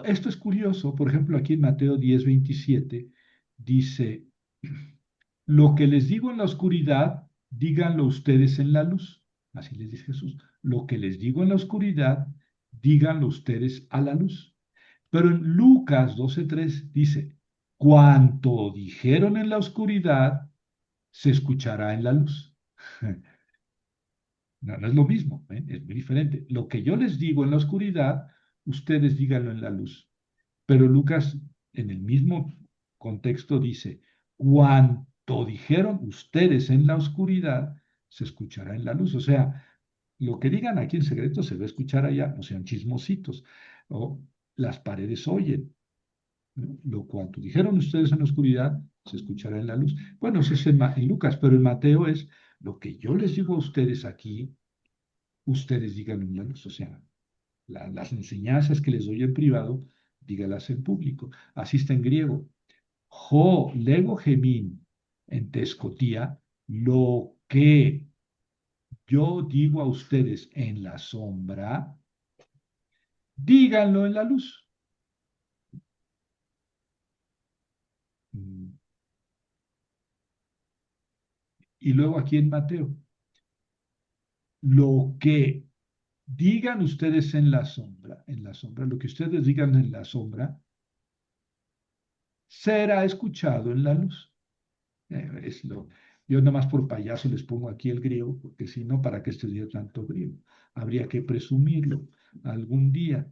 Esto es curioso, por ejemplo, aquí en Mateo 10:27 dice, lo que les digo en la oscuridad, díganlo ustedes en la luz. Así les dice Jesús, lo que les digo en la oscuridad, díganlo ustedes a la luz. Pero en Lucas 12:3 dice, cuanto dijeron en la oscuridad, se escuchará en la luz. No, no es lo mismo, ¿eh? Es muy diferente. Lo que yo les digo en la oscuridad, ustedes díganlo en la luz. Pero Lucas, en el mismo contexto, dice, cuanto dijeron ustedes en la oscuridad, se escuchará en la luz. O sea, lo que digan aquí en secreto se va a escuchar allá, no sean chismositos. O las paredes oyen. ¿No? Lo cuanto dijeron ustedes en la oscuridad, se escuchará en la luz. Bueno, eso es en Lucas, pero en Mateo es lo que yo les digo a ustedes aquí, ustedes digan en la luz. O sea, las enseñanzas que les doy en privado, dígalas en público. Así está en griego. Jo, lego gemín, en tescotía, lo que yo digo a ustedes en la sombra, díganlo en la luz. Mm. Y luego aquí en Mateo, lo que digan ustedes en la sombra, lo que ustedes digan en la sombra, será escuchado en la luz. Es lo, yo nada más por payaso les pongo aquí el griego, porque si no, ¿para qué estudiar tanto griego? Habría que presumirlo algún día.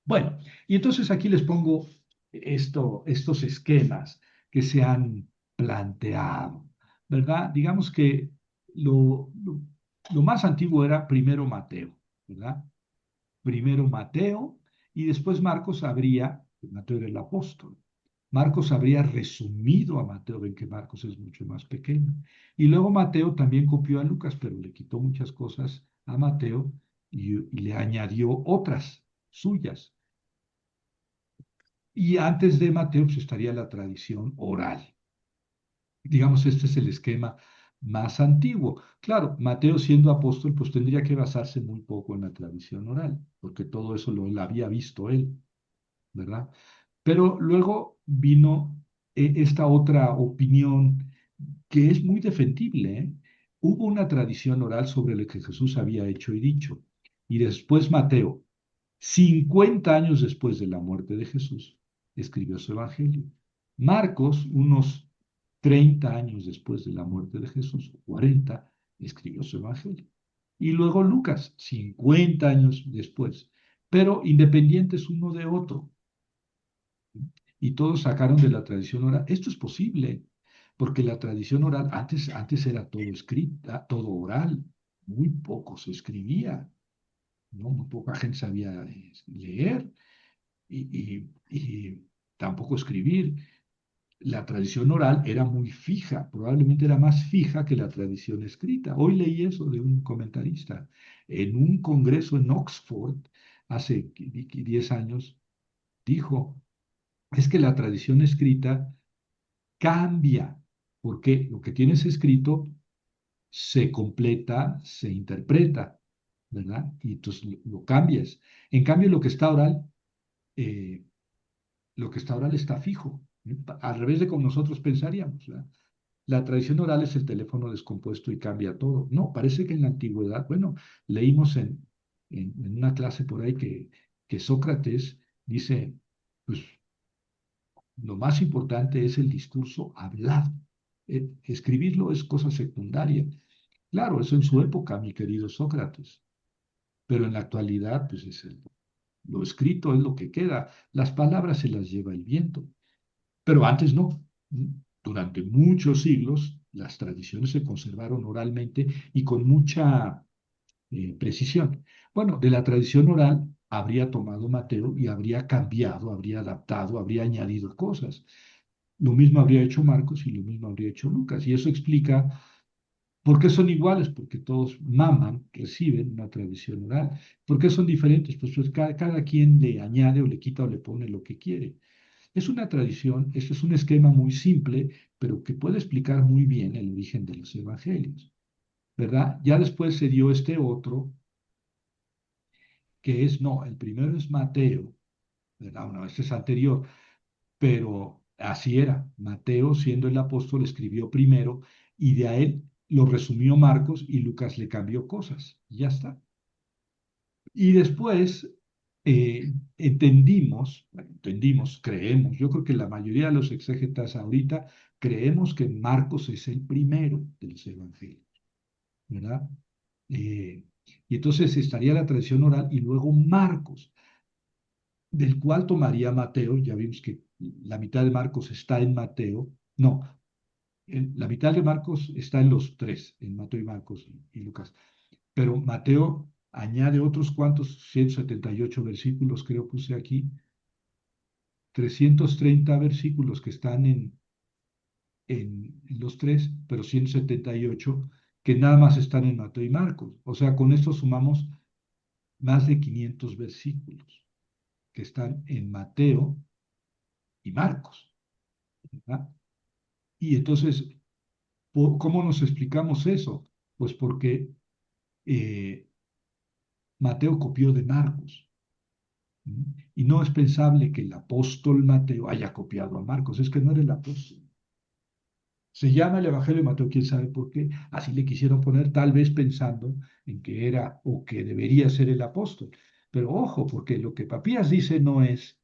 Bueno, y entonces aquí les pongo estos esquemas que se han planteado, ¿verdad? Digamos que lo más antiguo era primero Mateo, ¿verdad? Primero Mateo y después Marcos habría, Mateo era el apóstol, Marcos habría resumido a Mateo, ven que Marcos es mucho más pequeño. Y luego Mateo también copió a Lucas, pero le quitó muchas cosas a Mateo y le añadió otras suyas. Y antes de Mateo pues, estaría la tradición oral. Digamos, este es el esquema más antiguo. Claro, Mateo siendo apóstol, pues tendría que basarse muy poco en la tradición oral, porque todo eso lo había visto él, ¿verdad? Pero luego vino esta otra opinión que es muy defendible, ¿eh? Hubo una tradición oral sobre lo que Jesús había hecho y dicho. Y después Mateo, 50 años después de la muerte de Jesús, escribió su evangelio. Marcos, unos 30 años después de la muerte de Jesús, 40, escribió su evangelio. Y luego Lucas, 50 años después, pero independientes uno de otro. Y todos sacaron de la tradición oral. Esto es posible, porque la tradición oral antes era todo escrita, todo oral, muy poco se escribía, ¿no? Muy poca gente sabía leer y tampoco escribir. La tradición oral era muy fija, probablemente era más fija que la tradición escrita. Hoy leí eso de un comentarista. En un congreso en Oxford, hace 10 años, dijo, es que la tradición escrita cambia, porque lo que tienes escrito se completa, se interpreta, ¿verdad? Y entonces lo cambias. En cambio, eh, lo que está oral está fijo, ¿eh? Al revés de como nosotros pensaríamos, ¿verdad? La tradición oral es el teléfono descompuesto y cambia todo. No, parece que en la antigüedad, bueno, leímos en una clase por ahí que Sócrates dice, pues lo más importante es el discurso hablado. Escribirlo es cosa secundaria. Claro, eso en su época, mi querido Sócrates, pero en la actualidad, pues lo escrito es lo que queda. Las palabras se las lleva el viento, pero antes no. Durante muchos siglos, las tradiciones se conservaron oralmente y con mucha precisión. Bueno, de la tradición oral habría tomado Mateo y habría cambiado, habría adaptado, habría añadido cosas. Lo mismo habría hecho Marcos y lo mismo habría hecho Lucas. Y eso explica por qué son iguales, porque todos maman, reciben una tradición oral. ¿Por qué son diferentes? Pues cada quien le añade o le quita o le pone lo que quiere. Es una tradición, esto es un esquema muy simple, pero que puede explicar muy bien el origen de los evangelios, ¿verdad? Ya después se dio este otro, que es, no, el primero es Mateo, ¿verdad? Bueno, este es anterior, pero así era. Mateo, siendo el apóstol, escribió primero y de a él lo resumió Marcos y Lucas le cambió cosas. Y ya está. Y después entendimos, creemos, yo creo que la mayoría de los exégetas ahorita creemos que Marcos es el primero de los evangelios, ¿verdad? Eh, y entonces estaría la tradición oral y luego Marcos, del cual tomaría Mateo. Ya vimos que la mitad de Marcos está en Mateo. No, la mitad de Marcos está en los tres, en Mateo y Marcos y Lucas. Pero Mateo añade otros cuantos, 178 versículos, creo puse aquí, 330 versículos que están en los tres, pero 178 que nada más están en Mateo y Marcos. O sea, con esto sumamos más de 500 versículos que están en Mateo y Marcos, ¿verdad? Y entonces, ¿cómo nos explicamos eso? Pues porque eh, Mateo copió de Marcos. ¿Mm? Y no es pensable que el apóstol Mateo haya copiado a Marcos, es que no era el apóstol. Se llama el Evangelio de Mateo, quién sabe por qué. Así le quisieron poner, tal vez pensando en que era o que debería ser el apóstol. Pero ojo, porque lo que Papías dice no es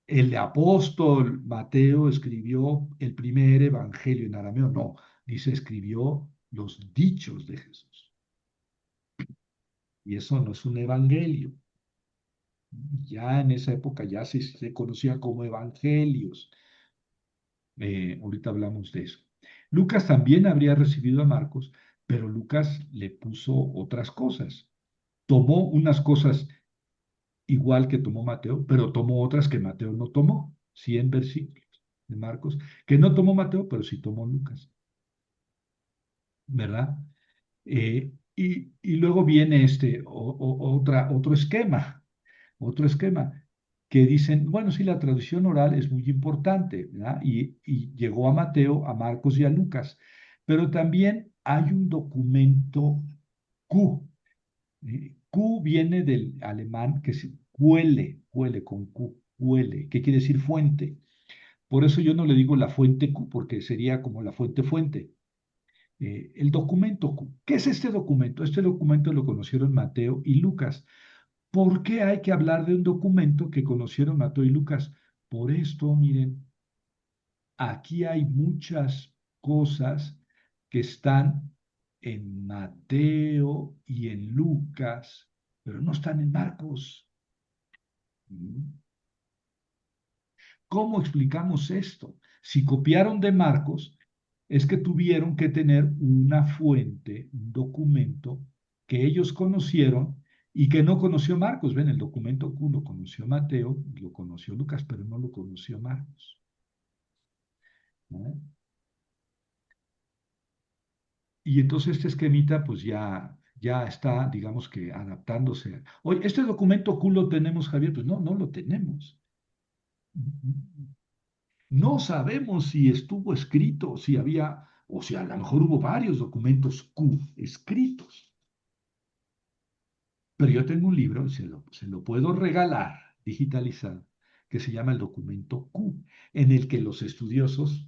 el apóstol Mateo escribió el primer evangelio en arameo, no, dice escribió los dichos de Jesús. Y eso no es un evangelio. Ya en esa época ya se conocía como evangelios. Ahorita hablamos de eso. Lucas también habría recibido a Marcos, pero Lucas le puso otras cosas. Tomó unas cosas igual que tomó Mateo, pero tomó otras que Mateo no tomó. 100 versículos de Marcos, que no tomó Mateo, pero sí tomó Lucas, ¿verdad? Y luego viene otro esquema, que dicen, bueno, sí, la tradición oral es muy importante, ¿verdad? Y llegó a Mateo, a Marcos y a Lucas, pero también hay un documento Q. Q viene del alemán que es Quelle con Q, Quelle, que quiere decir fuente. Por eso yo no le digo la fuente Q, porque sería como la fuente. El documento Q. ¿Qué es este documento? Este documento lo conocieron Mateo y Lucas. ¿Por qué hay que hablar de un documento que conocieron Mateo y Lucas? Por esto, miren, aquí hay muchas cosas que están en Mateo y en Lucas, pero no están en Marcos. ¿Mm? ¿Cómo explicamos esto? Si copiaron de Marcos, es que tuvieron que tener una fuente, un documento que ellos conocieron y que no conoció Marcos. Ven, el documento Q lo conoció Mateo, lo conoció Lucas, pero no lo conoció Marcos. ¿No? Y entonces este esquemita pues ya está, digamos que adaptándose. Oye, ¿este documento Q lo tenemos, Javier? Pues no, no lo tenemos. No sabemos si estuvo escrito, si había, o si a lo mejor hubo varios documentos Q escritos. Pero yo tengo un libro, se lo puedo regalar digitalizado, que se llama el documento Q, en el que los estudiosos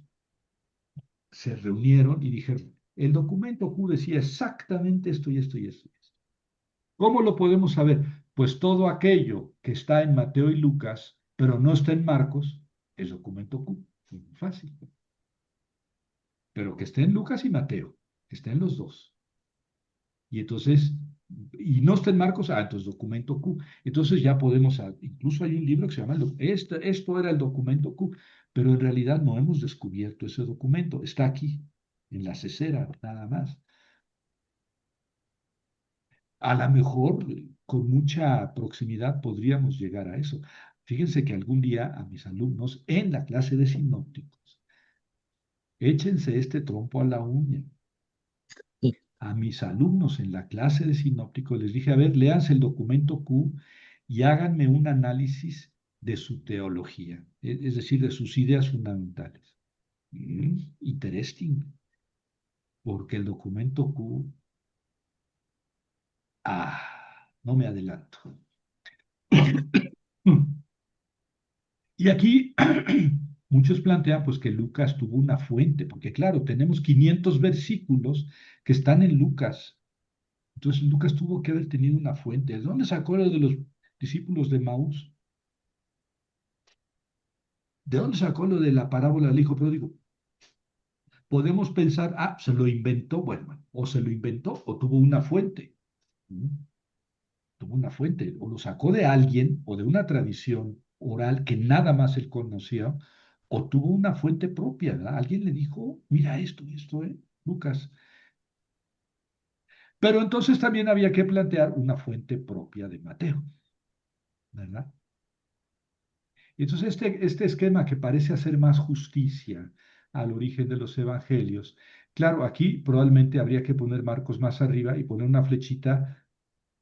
se reunieron y dijeron, el documento Q decía exactamente esto y esto y esto y esto. ¿Cómo lo podemos saber? Pues todo aquello que está en Mateo y Lucas, pero no está en Marcos, es documento Q. Es muy fácil. Pero que esté en Lucas y Mateo, que estén los dos. Y entonces, y no está en Marcos, entonces documento Q. Entonces ya podemos, incluso hay un libro que se llama, esto era el documento Q, pero en realidad no hemos descubierto ese documento, está aquí, en la cesera, nada más. A lo mejor con mucha proximidad podríamos llegar a eso. Fíjense que algún día a mis alumnos en la clase de sinópticos, échense este trompo a la uña. A mis alumnos en la clase de sinópticos les dije, a ver, léanse el documento Q y háganme un análisis de su teología, es decir, de sus ideas fundamentales. Interesting, porque el documento Q, no me adelanto. Y aquí muchos plantean pues que Lucas tuvo una fuente, porque claro, tenemos 500 versículos que están en Lucas. Entonces Lucas tuvo que haber tenido una fuente. ¿De dónde sacó lo de los discípulos de Maús? ¿De dónde sacó lo de la parábola del hijo pródigo? podemos pensar, se lo inventó, bueno, o se lo inventó o tuvo una fuente. ¿Mm? Tuvo una fuente, o lo sacó de alguien o de una tradición oral que nada más él conocía, o tuvo una fuente propia, ¿verdad? Alguien le dijo, mira esto, Lucas. Pero entonces también había que plantear una fuente propia de Mateo, ¿verdad? Entonces este esquema que parece hacer más justicia al origen de los evangelios, claro, aquí probablemente habría que poner Marcos más arriba y poner una flechita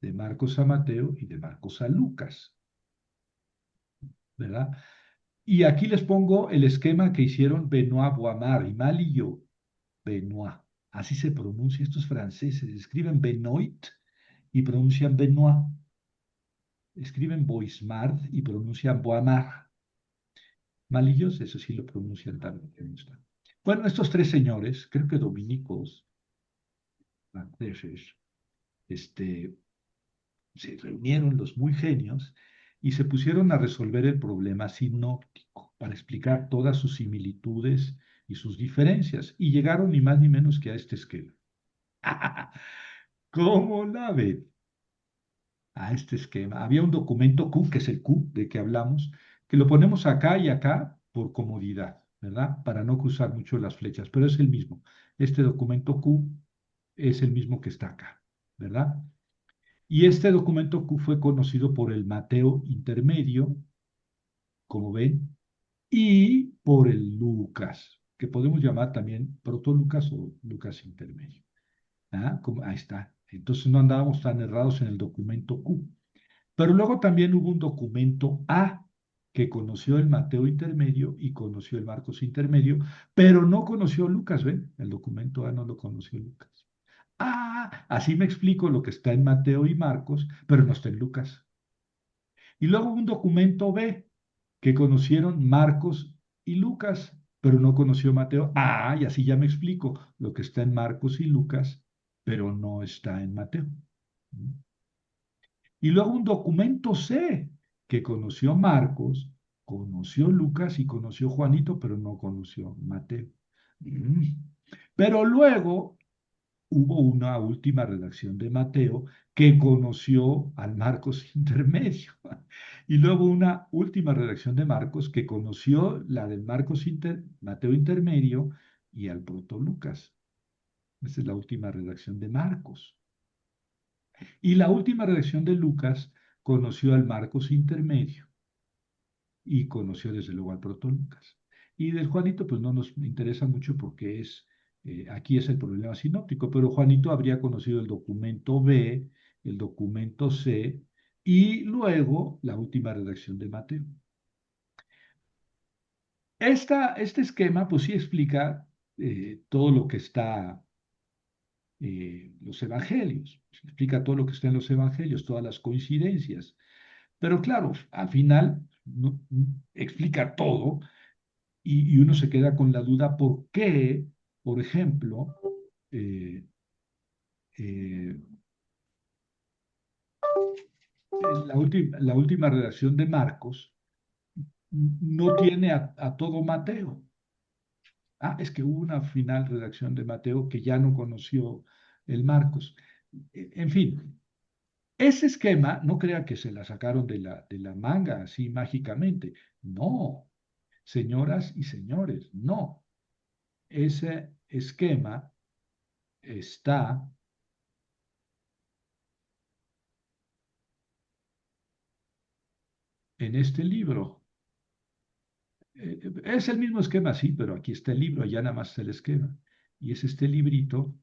de Marcos a Mateo y de Marcos a Lucas, ¿verdad? Y aquí les pongo el esquema que hicieron Benoit Boimard y Mal y yo. Benoit, así se pronuncia, estos franceses escriben Benoit y pronuncian Benoit, escriben Boismard y pronuncian Boimard. Malillos, eso sí lo pronuncian también. Bueno, estos tres señores, creo que dominicos, franceses, este, se reunieron los muy genios y se pusieron a resolver el problema sinóptico para explicar todas sus similitudes y sus diferencias. Y llegaron ni más ni menos que a este esquema. ¿Cómo la ven? A este esquema. Había un documento Q, que es el Q de que hablamos, que lo ponemos acá y acá por comodidad, ¿verdad? Para no cruzar mucho las flechas, pero es el mismo. Este documento Q es el mismo que está acá, ¿verdad? Y este documento Q fue conocido por el Mateo intermedio, como ven, y por el Lucas, que podemos llamar también Proto Lucas o Lucas intermedio. Ahí está. Entonces no andábamos tan errados en el documento Q. Pero luego también hubo un documento A que conoció el Mateo intermedio y conoció el Marcos intermedio, pero no conoció Lucas, ¿ven? El documento A no lo conoció Lucas. Así me explico lo que está en Mateo y Marcos, pero no está en Lucas. Y luego un documento B que conocieron Marcos y Lucas, pero no conoció Mateo. Y así ya me explico lo que está en Marcos y Lucas, pero no está en Mateo. Y luego un documento C que conoció Marcos, conoció Lucas y conoció Juanito, pero no conoció Mateo. Mm. Pero luego hubo una última redacción de Mateo que conoció al Marcos intermedio. Y luego una última redacción de Marcos que conoció la del Mateo intermedio y al proto Lucas. Esa es la última redacción de Marcos. Y la última redacción de Lucas conoció al Marcos intermedio y conoció desde luego al proto Lucas. Y del Juanito, pues no nos interesa mucho porque aquí es el problema sinóptico, pero Juanito habría conocido el documento B, el documento C y luego la última redacción de Mateo. Este esquema, pues sí explica todo lo que está, los evangelios, explica todo lo que está en los evangelios, todas las coincidencias. Pero claro, al final no, explica todo y uno se queda con la duda por qué, por ejemplo, eh, eh, la última redacción de Marcos no tiene a todo Mateo. Es que hubo una final redacción de Mateo que ya no conoció el Marcos. En fin, ese esquema, no crea que se la sacaron de la manga así mágicamente. No, señoras y señores, no. Ese esquema está en este libro. Es el mismo esquema, sí, pero aquí está el libro, allá nada más está el esquema. Y es este librito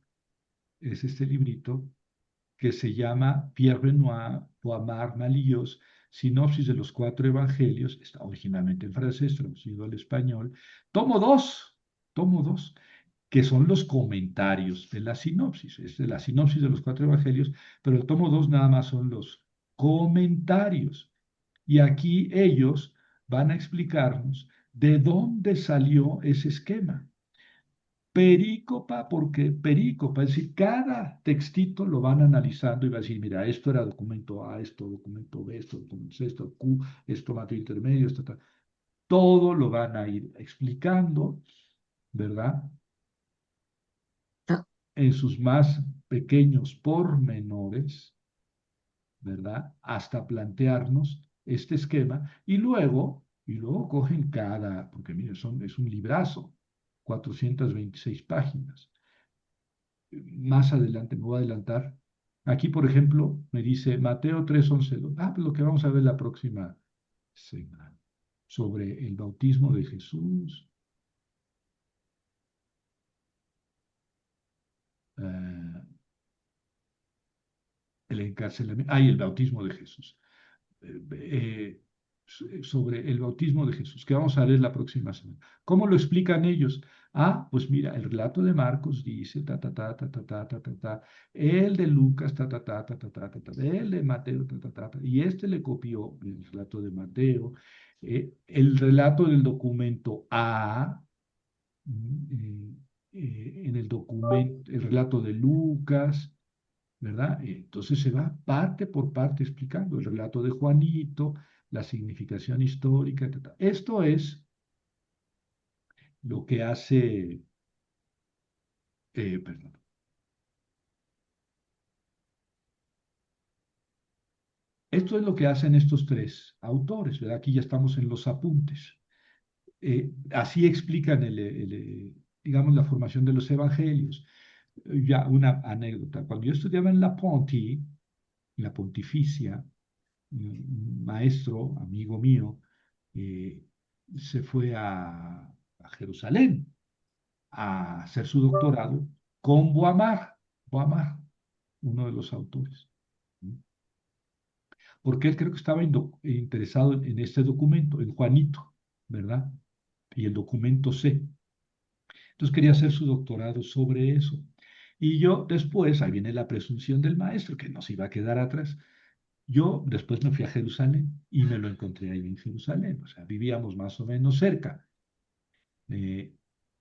que se llama Pierre Benoit Boimard Malillos, Sinopsis de los Cuatro Evangelios, está originalmente en francés, traducido al español, tomo dos, que son los comentarios de la sinopsis, es de la sinopsis de los Cuatro Evangelios, pero el tomo 2 nada más son los comentarios. Y aquí ellos van a explicarnos de dónde salió ese esquema. Perícopa, porque perícopa, es decir, cada textito lo van analizando y va a decir, mira, esto era documento A, esto documento B, esto documento C, esto Q, esto Mateo intermedio, esto tal. Todo lo van a ir explicando, ¿verdad? en sus más pequeños pormenores, ¿verdad? Hasta plantearnos este esquema y luego cogen cada, porque mire, es un librazo, 426 páginas. Más adelante, me voy a adelantar. Aquí, por ejemplo, me dice Mateo 3:11. Pues lo que vamos a ver la próxima semana, sobre el bautismo de Jesús. El encarcelamiento, y el bautismo de Jesús. Sobre el bautismo de Jesús, que vamos a leer la próxima semana. ¿Cómo lo explican ellos? Pues mira, el relato de Marcos dice, ta, ta, ta, ta, ta, ta, ta, ta, ta, el de Lucas, ta, ta, ta, ta, ta, ta, ta, ta, el de Mateo, ta, ta, ta, ta, y este le copió el relato de Mateo, el relato del documento A, en el documento, el relato de Lucas, ¿verdad? Entonces se va parte por parte explicando el relato de Juanito, la significación histórica, etc. Esto es lo que hace, perdón, esto es lo que hacen estos tres autores, ¿verdad? Aquí ya estamos en los apuntes. Así explican digamos, la formación de los evangelios. Ya una anécdota. Cuando yo estudiaba en la Pontificia, un maestro, amigo mío, eh, se fue a Jerusalén a hacer su doctorado con Boamar, uno de los autores. Porque él creo que estaba interesado en este documento, en Juanito, ¿verdad? Y el documento C. Entonces quería hacer su doctorado sobre eso. Y yo después, ahí viene la presunción del maestro, que no se iba a quedar atrás. Yo después me fui a Jerusalén y me lo encontré ahí en Jerusalén, o sea, vivíamos más o menos cerca. Eh,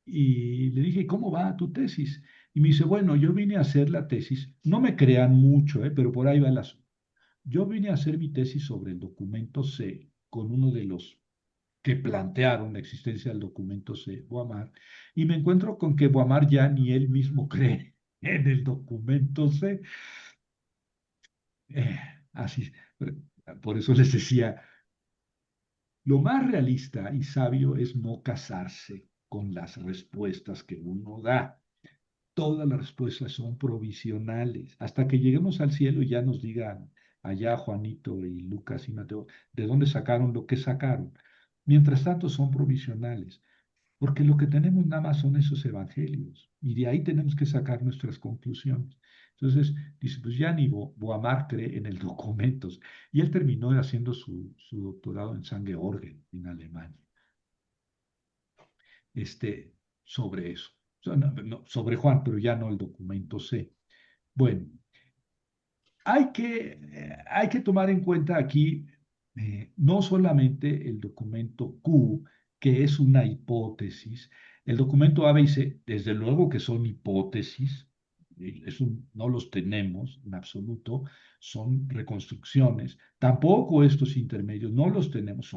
y le dije, ¿cómo va tu tesis? Y me dice, bueno, yo vine a hacer la tesis, no me crean mucho, pero por ahí va el asunto. Yo vine a hacer mi tesis sobre el documento C con uno de los que plantearon la existencia del documento C, Boamar, y me encuentro con que Boamar ya ni él mismo cree en el documento C. Eh, así, por eso les decía, lo más realista y sabio es no casarse con las respuestas que uno da. Todas las respuestas son provisionales. Hasta que lleguemos al cielo y ya nos digan allá Juanito y Lucas y Mateo de dónde sacaron lo que sacaron. Mientras tanto son provisionales, porque lo que tenemos nada más son esos evangelios y de ahí tenemos que sacar nuestras conclusiones. Entonces, dice, pues ya ni Boamar cree en el documentos. Y él terminó haciendo su doctorado en San Georgen, en Alemania, sobre eso. Sobre Juan, pero ya no el documento C. Bueno, hay que tomar en cuenta aquí no solamente el documento Q, que es una hipótesis, el documento A, B y C, desde luego que son hipótesis, no los tenemos en absoluto, son reconstrucciones, tampoco estos intermedios no los tenemos,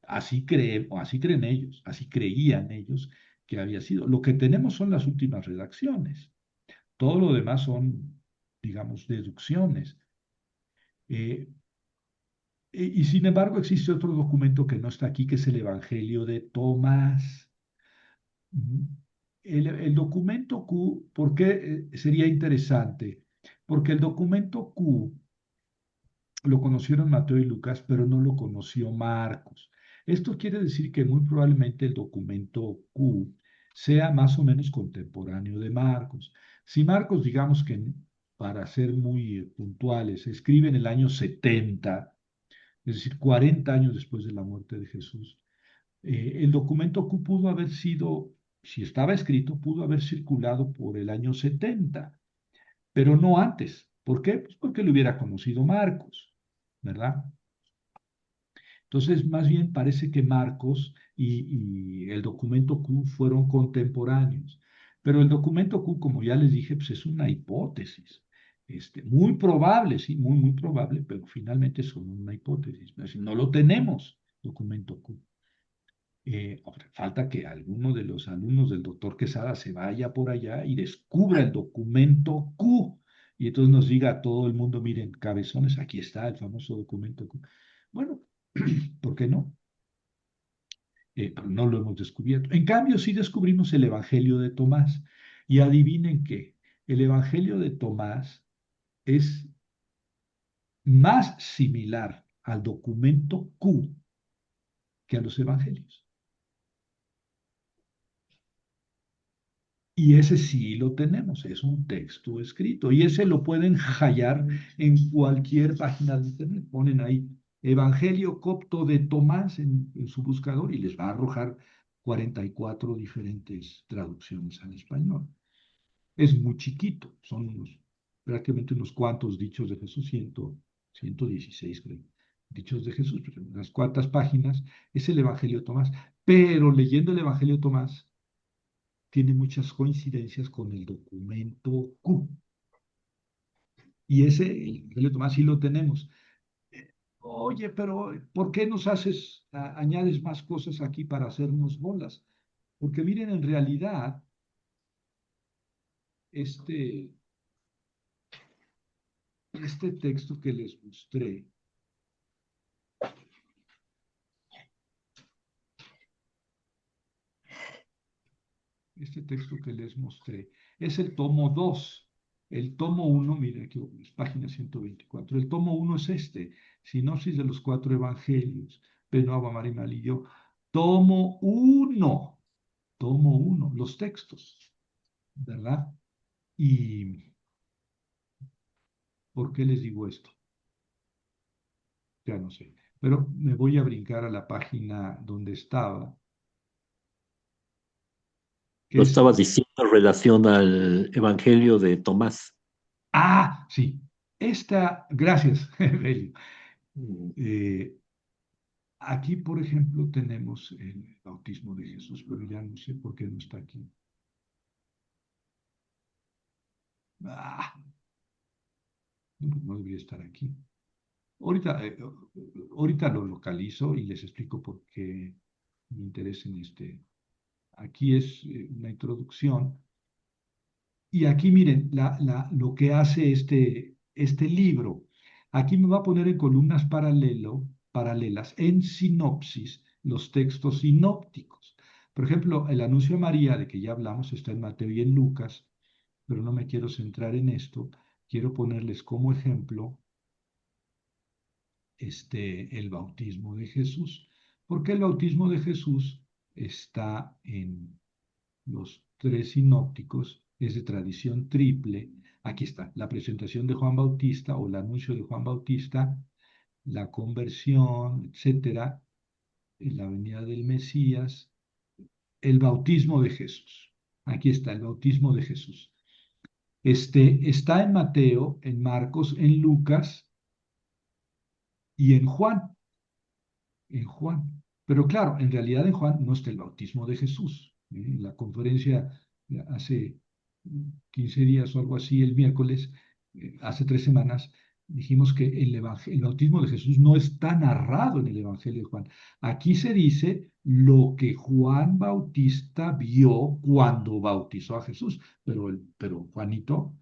así creen ellos, así creían ellos que había sido. Lo que tenemos son las últimas redacciones, todo lo demás son, digamos, deducciones. Eh, y sin embargo existe otro documento que no está aquí, que es el Evangelio de Tomás. Ujú. El documento Q, ¿por qué sería interesante? Porque el documento Q lo conocieron Mateo y Lucas, pero no lo conoció Marcos. Esto quiere decir que muy probablemente el documento Q sea más o menos contemporáneo de Marcos. Si Marcos, digamos que para ser muy puntuales, escribe en el año 70, es decir, 40 años después de la muerte de Jesús, el documento Q pudo haber sido, si estaba escrito, pudo haber circulado por el año 70, pero no antes. ¿Por qué? Pues porque lo hubiera conocido Marcos, ¿verdad? Entonces, más bien parece que Marcos y el documento Q fueron contemporáneos. Pero el documento Q, como ya les dije, pues es una hipótesis. Muy probable, sí, muy, muy probable, pero finalmente es solo una hipótesis. Es decir, no lo tenemos, documento Q. Ahora, falta que alguno de los alumnos del doctor Quesada se vaya por allá y descubra el documento Q. Y entonces nos diga a todo el mundo, miren, cabezones, aquí está el famoso documento Q. Bueno, ¿por qué no? Pero no lo hemos descubierto. En cambio, sí descubrimos el Evangelio de Tomás. Y adivinen qué, el Evangelio de Tomás es más similar al documento Q que a los evangelios. Y ese sí lo tenemos, es un texto escrito. Y ese lo pueden hallar en cualquier página de internet. Ponen ahí Evangelio copto de Tomás en su buscador y les va a arrojar 44 diferentes traducciones al español. Es muy chiquito, son prácticamente unos cuantos dichos de Jesús, 116 creo, dichos de Jesús, pero unas cuantas páginas, es el Evangelio de Tomás. Pero leyendo el Evangelio de Tomás, tiene muchas coincidencias con el documento Q. Y ese, el Evangelio de Tomás, sí lo tenemos. Oye, pero ¿por qué nos añades más cosas aquí para hacernos bolas? Porque miren, en realidad, este, este texto que les mostré, es el tomo 2. El tomo 1, mire aquí, es página 124. El tomo 1 es este, Sinopsis de los cuatro evangelios. Benoit Marimal y yo. Tomo 1, los textos, ¿verdad? ¿Y por qué les digo esto? Ya no sé. Pero me voy a brincar a la página donde estaba, que Lo es... estabas diciendo en relación al Evangelio de Tomás. Ah, sí. Gracias, Evelio. Mm. Aquí, por ejemplo, tenemos el bautismo de Jesús, pero ya no sé por qué no está aquí. Ah, no debería estar aquí. Ahorita lo localizo y les explico por qué me interesa en este. Aquí es una introducción. Y aquí miren lo que hace este libro. Aquí me va a poner en columnas paralelas, en sinopsis, los textos sinópticos. Por ejemplo, el anuncio a María, de que ya hablamos, está en Mateo y en Lucas, pero no me quiero centrar en esto. Quiero ponerles como ejemplo el bautismo de Jesús. Porque el bautismo de Jesús está en los tres sinópticos, es de tradición triple. Aquí está, la presentación de Juan Bautista o el anuncio de Juan Bautista, la conversión, etcétera, la venida del Mesías, el bautismo de Jesús. Aquí está, el bautismo de Jesús. Está en Mateo, en Marcos, en Lucas y en Juan. En Juan. Pero claro, en realidad en Juan no está el bautismo de Jesús. En la conferencia hace 15 días o algo así, el miércoles, hace 3 semanas, dijimos que el bautismo de Jesús no está narrado en el Evangelio de Juan. Aquí se dice lo que Juan Bautista vio cuando bautizó a Jesús, pero Juanito,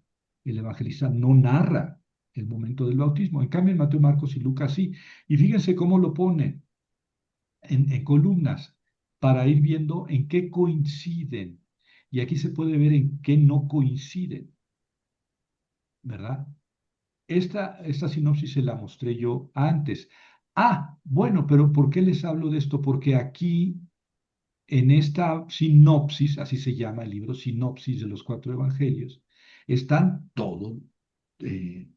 el evangelista, no narra el momento del bautismo. En cambio, en Mateo, Marcos y Lucas sí. Y fíjense cómo lo pone en columnas para ir viendo en qué coinciden. Y aquí se puede ver en qué no coinciden, ¿verdad? Esta sinopsis se la mostré yo antes. Ah, bueno, pero ¿por qué les hablo de esto? Porque aquí, en esta sinopsis, así se llama el libro, Sinopsis de los cuatro evangelios, están todos, eh,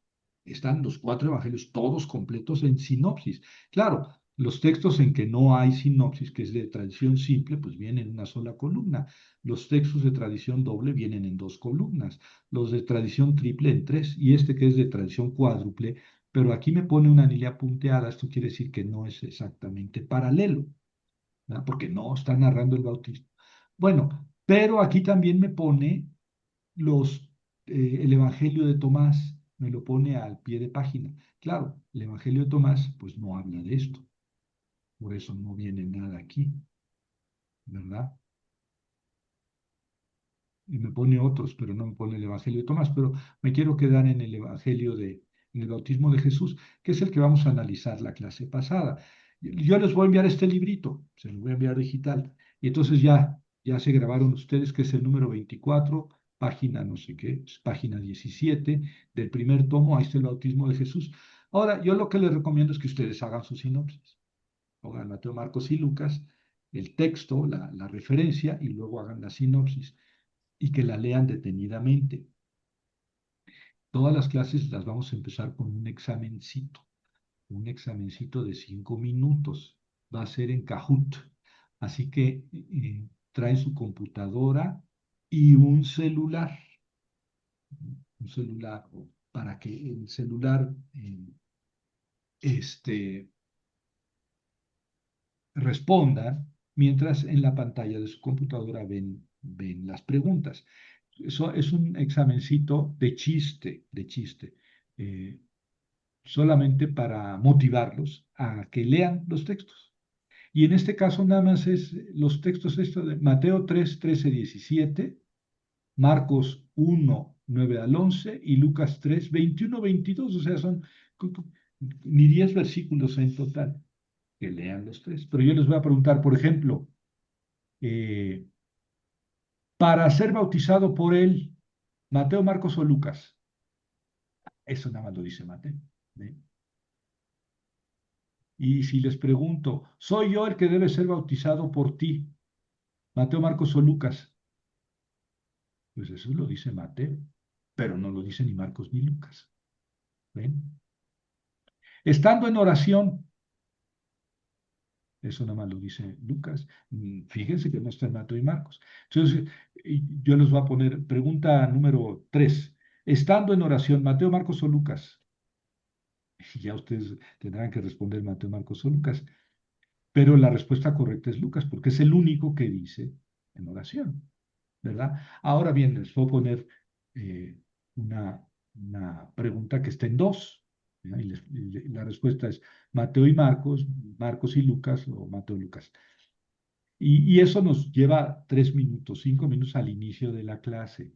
están los cuatro evangelios todos completos en sinopsis. Claro, los textos en que no hay sinopsis, que es de tradición simple, pues vienen en una sola columna. Los textos de tradición doble vienen en 2 columnas. Los de tradición triple en 3. Y este que es de tradición cuádruple, pero aquí me pone una línea punteada. Esto quiere decir que no es exactamente paralelo, ¿verdad? Porque no está narrando el bautismo. Bueno, pero aquí también me pone el Evangelio de Tomás, me lo pone al pie de página. Claro, el Evangelio de Tomás pues no habla de esto, por eso no viene nada aquí. ¿verdad? Y me pone otros, pero no me pone el Evangelio de Tomás, pero me quiero quedar en el en el bautismo de Jesús, que es el que vamos a analizar la clase pasada. Yo les voy a enviar este librito, se los voy a enviar digital, y entonces ya se grabaron ustedes, que es el número 24, página no sé qué, es página 17 del primer tomo, ahí está el bautismo de Jesús. Ahora, yo lo que les recomiendo es que ustedes hagan su sinopsis, pongan Mateo, Marcos y Lucas, el texto, la referencia, y luego hagan la sinopsis y que la lean detenidamente. Todas las clases las vamos a empezar con un examencito de 5 minutos. Va a ser en Kahoot. Así que traen su computadora y un celular, para que el celular este, responda mientras en la pantalla de su computadora ven las preguntas. Eso es un examencito de chiste, eh, solamente para motivarlos a que lean los textos. Y en este caso nada más es los textos esto de Mateo 3, 13, 17, Marcos 1, 9 al 11 y Lucas 3, 21, 22. O sea, son ni 10 versículos en total. Que lean los tres. Pero yo les voy a preguntar, por ejemplo, eh, para ser bautizado por él, Mateo, Marcos o Lucas. Eso nada más lo dice Mateo. ¿Ve? Y si les pregunto, ¿soy yo el que debe ser bautizado por ti? Mateo, Marcos o Lucas. Pues eso lo dice Mateo, pero no lo dice ni Marcos ni Lucas. ¿Ven? Estando en oración, eso nada más lo dice Lucas. Fíjense que no está en Mateo y Marcos. Entonces, yo les voy a poner pregunta número 3. Estando en oración, Mateo, Marcos o Lucas. Y ya ustedes tendrán que responder Mateo, Marcos o Lucas. Pero la respuesta correcta es Lucas, porque es el único que dice en oración, ¿verdad? Ahora bien, les voy a poner eh, una pregunta que está en dos. ¿Ya? Y la respuesta es Mateo y Marcos, Marcos y Lucas o Mateo y Lucas. Y eso nos lleva 3 minutos, 5 minutos al inicio de la clase.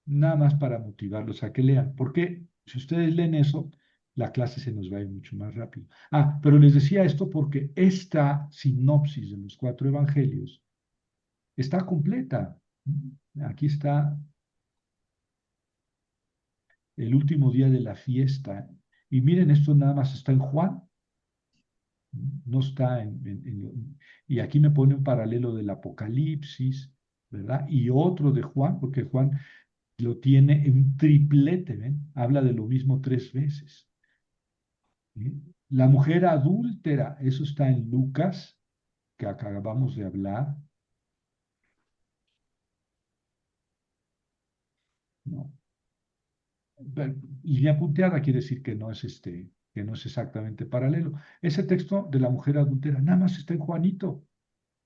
Nada más para motivarlos a que lean. Porque si ustedes leen eso, la clase se nos va a ir mucho más rápido. Pero les decía esto porque esta sinopsis de los 4 evangelios está completa. Aquí está el último día de la fiesta. Y miren, esto nada más está en Juan. No está y aquí me pone un paralelo del Apocalipsis, ¿verdad? Y otro de Juan, porque Juan lo tiene en un triplete, ¿ven? Habla de lo mismo 3 veces. ¿Sí? La mujer adúltera, eso está en Lucas, que acabamos de hablar. No. Línea punteada quiere decir que no es que no es exactamente paralelo. Ese texto de la mujer adúltera nada más está en Juanito.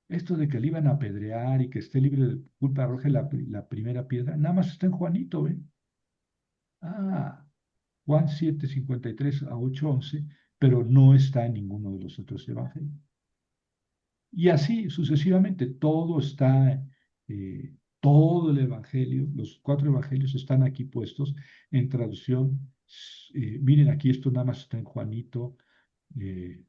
Esto de que le iban a apedrear y que esté libre de culpa, arroje la primera piedra, nada más está en Juanito, ¿ven? Juan 7, 53 a 8, 11, pero no está en ninguno de los otros evangelios. Y así sucesivamente, todo el evangelio, los 4 evangelios están aquí puestos en traducción. Miren, aquí esto nada más está en Juanito, eh,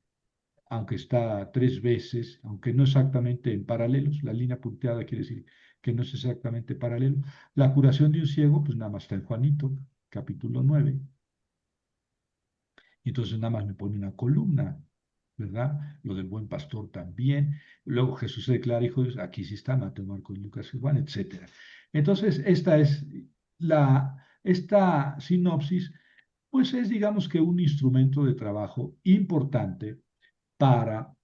aunque está 3 veces, aunque no exactamente en paralelos, la línea punteada quiere decir que no es exactamente paralelo. La curación de un ciego, pues nada más está en Juanito, capítulo 9. Y entonces nada más me pone una columna, ¿verdad? Lo del buen pastor también. Luego Jesús se declara hijo de Dios. Aquí sí está Mateo, Marcos, Lucas y Juan, etc. Entonces, esta sinopsis, pues es, digamos que un instrumento de trabajo importante para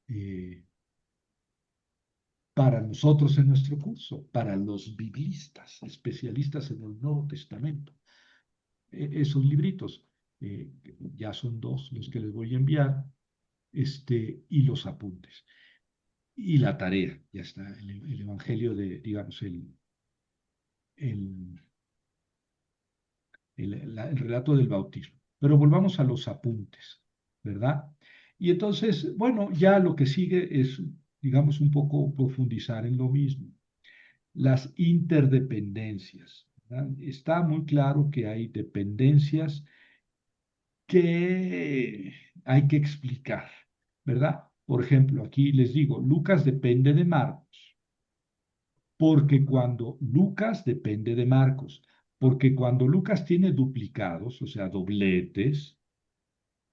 nosotros en nuestro curso, para los biblistas, especialistas en el Nuevo Testamento. Esos libritos, ya son 2 los que les voy a enviar, y los apuntes. Y la tarea, ya está, el evangelio digamos, el, el relato del bautismo. Pero volvamos a los apuntes, ¿verdad? Y entonces, bueno, ya lo que sigue es digamos, un poco profundizar en lo mismo. Las interdependencias, ¿verdad? Está muy claro que hay dependencias que hay que explicar, ¿verdad? Por ejemplo, aquí les digo, Lucas depende de Marcos, porque cuando Lucas depende de Marcos, porque cuando Lucas tiene duplicados, o sea, dobletes,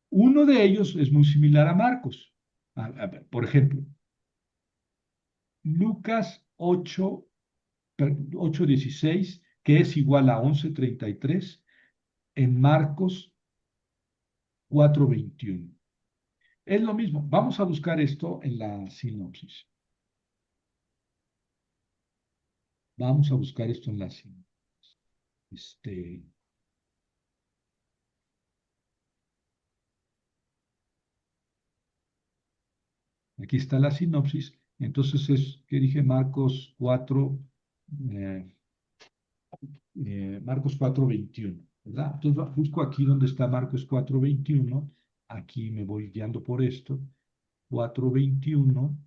uno de ellos es muy similar a Marcos. Ver, por ejemplo, Lucas 8:16, que es igual a 11:33, en Marcos 4:21. Es lo mismo. Vamos a buscar esto en la sinopsis. Vamos a buscar esto en la sinopsis. Aquí está la sinopsis. Entonces es, ¿qué dije? Marcos 4, Marcos 4:21, ¿verdad? Entonces busco aquí donde está Marcos 4:21. Aquí me voy guiando por esto. 4:21.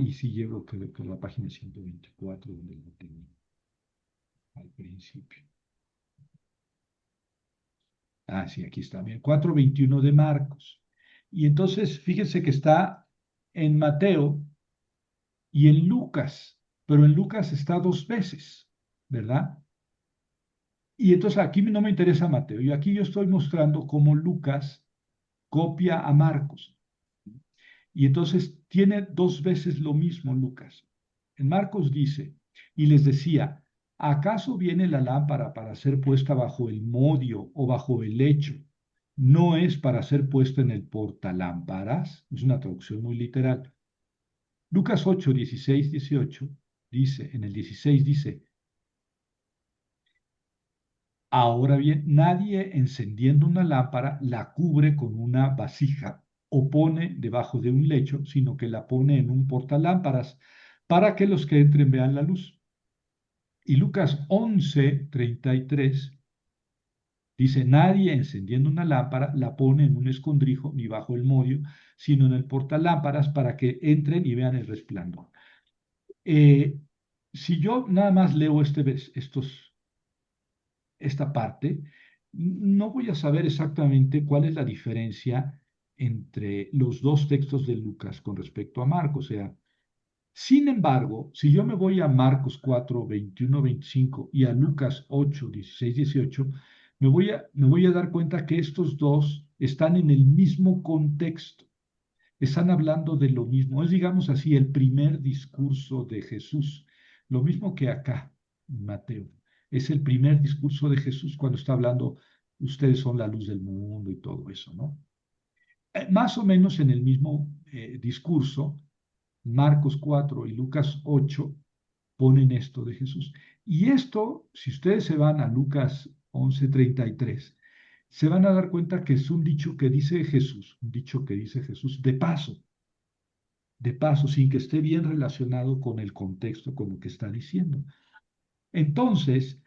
Y sí llevo que la página 124, donde lo tenía al principio. Sí, aquí está bien. 4:21 de Marcos. Y entonces, fíjense que está en Mateo y en Lucas, pero en Lucas está dos veces, ¿verdad? Y entonces aquí no me interesa Mateo. Y aquí yo estoy mostrando cómo Lucas copia a Marcos. Y entonces tiene dos veces lo mismo Lucas. En Marcos dice, y les decía, ¿acaso viene la lámpara para ser puesta bajo el modio o bajo el lecho? No es para ser puesta en el portalámparas. Es una traducción muy literal. Lucas 8, 16, 18 dice, en el 16 dice, ahora bien, nadie encendiendo una lámpara la cubre con una vasija o pone debajo de un lecho, sino que la pone en un portalámparas para que los que entren vean la luz. Y Lucas 11, 33 dice, nadie encendiendo una lámpara la pone en un escondrijo ni bajo el modio, sino en el portalámparas para que entren y vean el resplandor. Si yo nada más leo esta parte, no voy a saber exactamente cuál es la diferencia entre los dos textos de Lucas con respecto a Marcos. O sea, sin embargo, si yo me voy a Marcos 4, 21, 25 y a Lucas 8, 16, 18, me voy a dar cuenta que estos dos están en el mismo contexto, están hablando de lo mismo. Es, digamos así, el primer discurso de Jesús. Lo mismo que acá, en Mateo. Es el primer discurso de Jesús cuando está hablando, ustedes son la luz del mundo y todo eso, ¿no? Más o menos en el mismo discurso, Marcos 4 y Lucas 8 ponen esto de Jesús. Y esto, si ustedes se van a Lucas 11:33, se van a dar cuenta que es un dicho que dice Jesús, un dicho que dice Jesús de paso, sin que esté bien relacionado con el contexto, con lo que está diciendo. Entonces,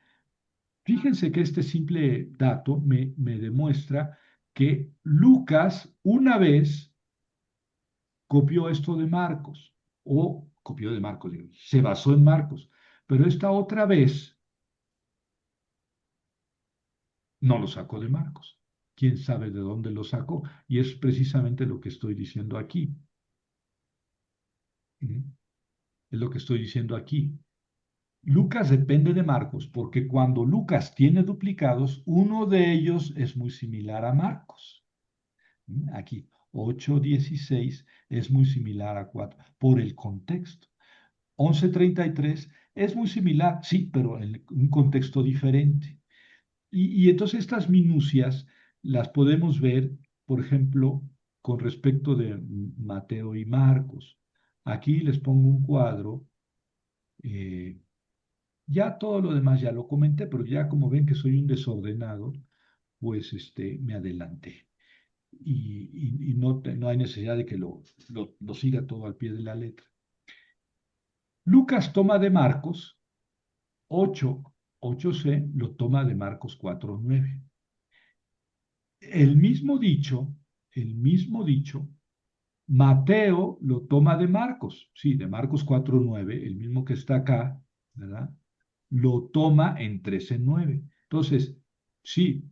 fíjense que este simple dato me demuestra que Lucas una vez copió esto de Marcos, o copió de Marcos, digo, se basó en Marcos, pero esta otra vez no lo sacó de Marcos. ¿Quién sabe de dónde lo sacó? Y es precisamente lo que estoy diciendo aquí. Es lo que estoy diciendo aquí. Lucas depende de Marcos porque cuando Lucas tiene duplicados, uno de ellos es muy similar a Marcos. Aquí, 8:16 es muy similar a 4 por el contexto. 11:33 es muy similar, sí, pero en un contexto diferente. Y entonces estas minucias las podemos ver, por ejemplo, con respecto de Mateo y Marcos. Aquí les pongo un cuadro. Ya todo lo demás ya lo comenté, pero ya como ven que soy un desordenado, pues me adelanté. Y no hay necesidad de que lo siga todo al pie de la letra. Lucas toma de Marcos 8:8c, lo toma de Marcos 4:9. El mismo dicho Mateo lo toma de Marcos, sí, de Marcos 4:9, el mismo que está acá, ¿verdad? Lo toma en 13:9. Entonces, sí,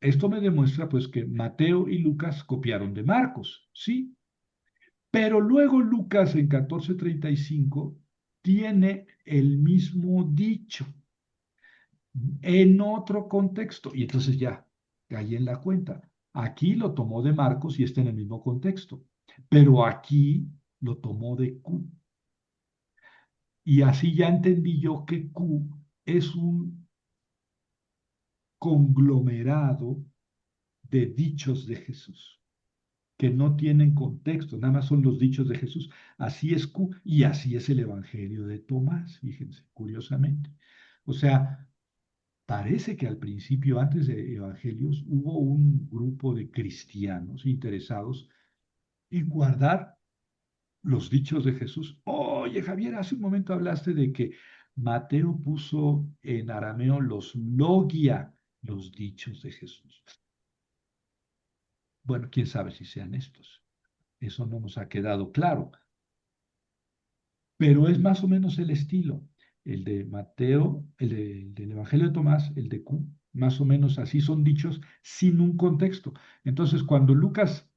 esto me demuestra pues que Mateo y Lucas copiaron de Marcos, sí, pero luego Lucas en 14:35 tiene el mismo dicho en otro contexto, y entonces ya caí en la cuenta. Aquí lo tomó de Marcos y está en el mismo contexto, pero aquí lo tomó de Q. Y así ya entendí yo que Q es un conglomerado de dichos de Jesús, que no tienen contexto, nada más son los dichos de Jesús. Así es Q y así es el Evangelio de Tomás, fíjense, curiosamente. O sea, parece que al principio, antes de Evangelios, hubo un grupo de cristianos interesados en guardar los dichos de Jesús. Oye, Javier, hace un momento hablaste de que Mateo puso en arameo los logia, los dichos de Jesús. Bueno, quién sabe si sean estos. Eso no nos ha quedado claro. Pero es más o menos el estilo. El de Mateo, del Evangelio de Tomás, el de Q, más o menos así son dichos sin un contexto. Entonces, cuando Lucas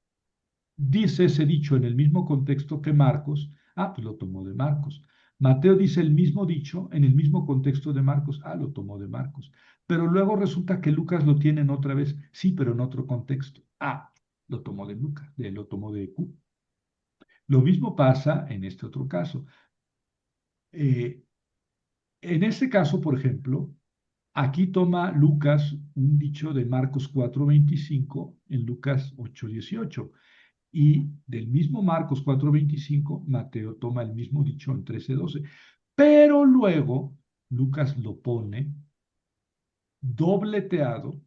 dice ese dicho en el mismo contexto que Marcos, pues lo tomó de Marcos. Mateo dice el mismo dicho en el mismo contexto de Marcos, lo tomó de Marcos. Pero luego resulta que Lucas lo tiene otra vez, sí, pero en otro contexto. Lo tomó de Lucas, lo tomó de Q. Lo mismo pasa en este otro caso. Eh, en este caso, por ejemplo, aquí toma Lucas un dicho de Marcos 4:25 en Lucas 8:18. Y del mismo Marcos 4:25, Mateo toma el mismo dicho en 13:12. Pero luego Lucas lo pone dobleteado,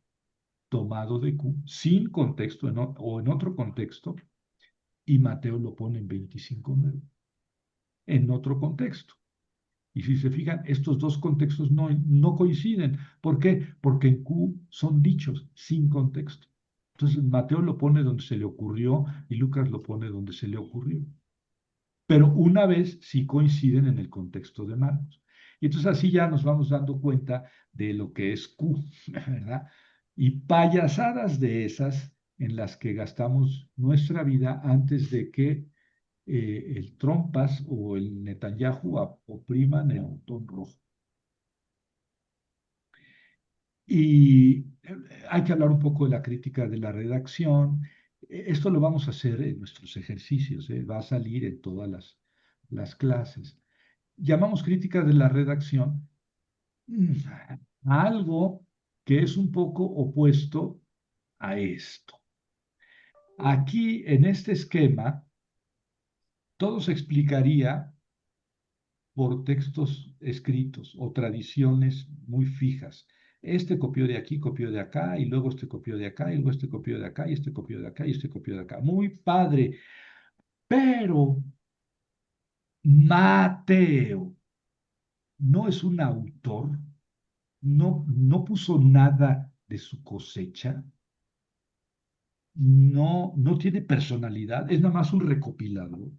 tomado de Q, sin contexto o en otro contexto, y Mateo lo pone en 25:9, en otro contexto. Y si se fijan, estos dos contextos no coinciden. ¿Por qué? Porque en Q son dichos sin contexto. Entonces Mateo lo pone donde se le ocurrió y Lucas lo pone donde se le ocurrió. Pero una vez sí coinciden en el contexto de Marcos. Y entonces así ya nos vamos dando cuenta de lo que es Q, ¿verdad? Y payasadas de esas en las que gastamos nuestra vida antes de que el Trompas o el Netanyahu opriman el botón rojo. Y hay que hablar un poco de la crítica de la redacción. Esto lo vamos a hacer en nuestros ejercicios, va a salir en todas las clases. Llamamos crítica de la redacción a algo que es un poco opuesto a esto. Aquí, en este esquema, todo se explicaría por textos escritos o tradiciones muy fijas. Este copió de aquí, copió de acá, y luego este copió de acá, y luego este copió de acá, y este copió de acá, y este copió de acá. Muy padre. Pero Mateo no es un autor, no puso nada de su cosecha, no tiene personalidad, es nada más un recopilador.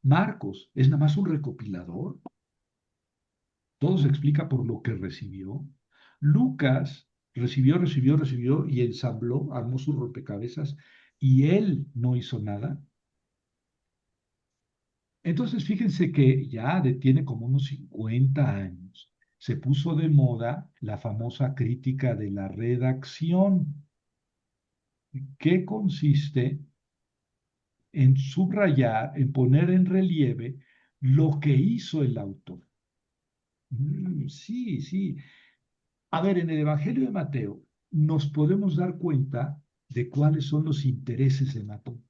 Marcos es nada más un recopilador. Todo se explica por lo que recibió. Lucas recibió y ensambló, armó su rompecabezas y él no hizo nada. Entonces, fíjense que ya tiene como unos 50 años, se puso de moda la famosa crítica de la redacción, que consiste en subrayar, en poner en relieve lo que hizo el autor. Sí, sí. A ver, en el Evangelio de Mateo nos podemos dar cuenta de cuáles son los intereses de Mateo.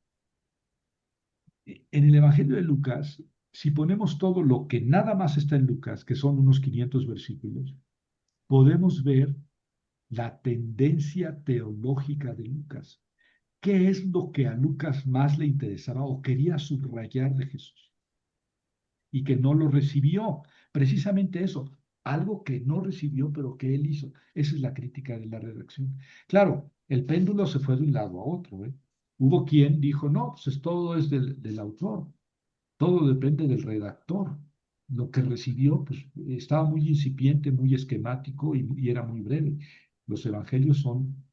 En el Evangelio de Lucas, si ponemos todo lo que nada más está en Lucas, que son unos 500 versículos, podemos ver la tendencia teológica de Lucas. ¿Qué es lo que a Lucas más le interesaba o quería subrayar de Jesús? Y que no lo recibió. Precisamente eso, algo que no recibió, pero que él hizo. Esa es la crítica de la redacción. Claro, el péndulo se fue de un lado a otro, ¿eh? Hubo quien dijo, no, pues todo es del autor, todo depende del redactor. Lo que recibió, pues estaba muy incipiente, muy esquemático y era muy breve. Los evangelios son,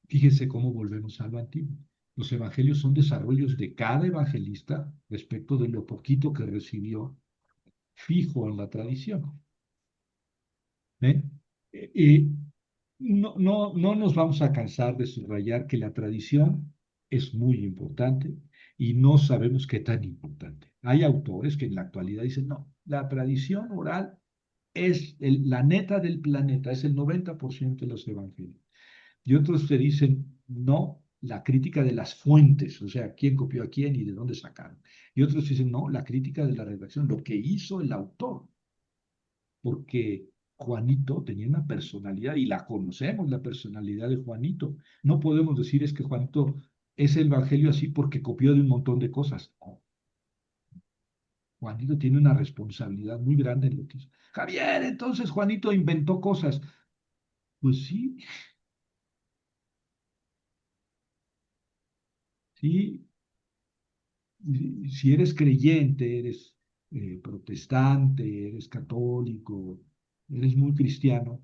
fíjense cómo volvemos a lo antiguo. Los evangelios son desarrollos de cada evangelista respecto de lo poquito que recibió fijo en la tradición. ¿Eh? Y no nos vamos a cansar de subrayar que la tradición es muy importante y no sabemos qué tan importante. Hay autores que en la actualidad dicen, no, la tradición oral es la neta del planeta, es el 90% de los evangelios. Y otros te dicen, no, la crítica de las fuentes, o sea, quién copió a quién y de dónde sacaron. Y otros dicen, no, la crítica de la redacción, lo que hizo el autor, porque Juanito tenía una personalidad y la conocemos, la personalidad de Juanito. No podemos decir es que Juanito es el evangelio así porque copió de un montón de cosas. No. Juanito tiene una responsabilidad muy grande en lo que hizo. Javier, entonces Juanito inventó cosas. Pues sí, sí, si eres creyente, eres protestante, eres católico, eres muy cristiano,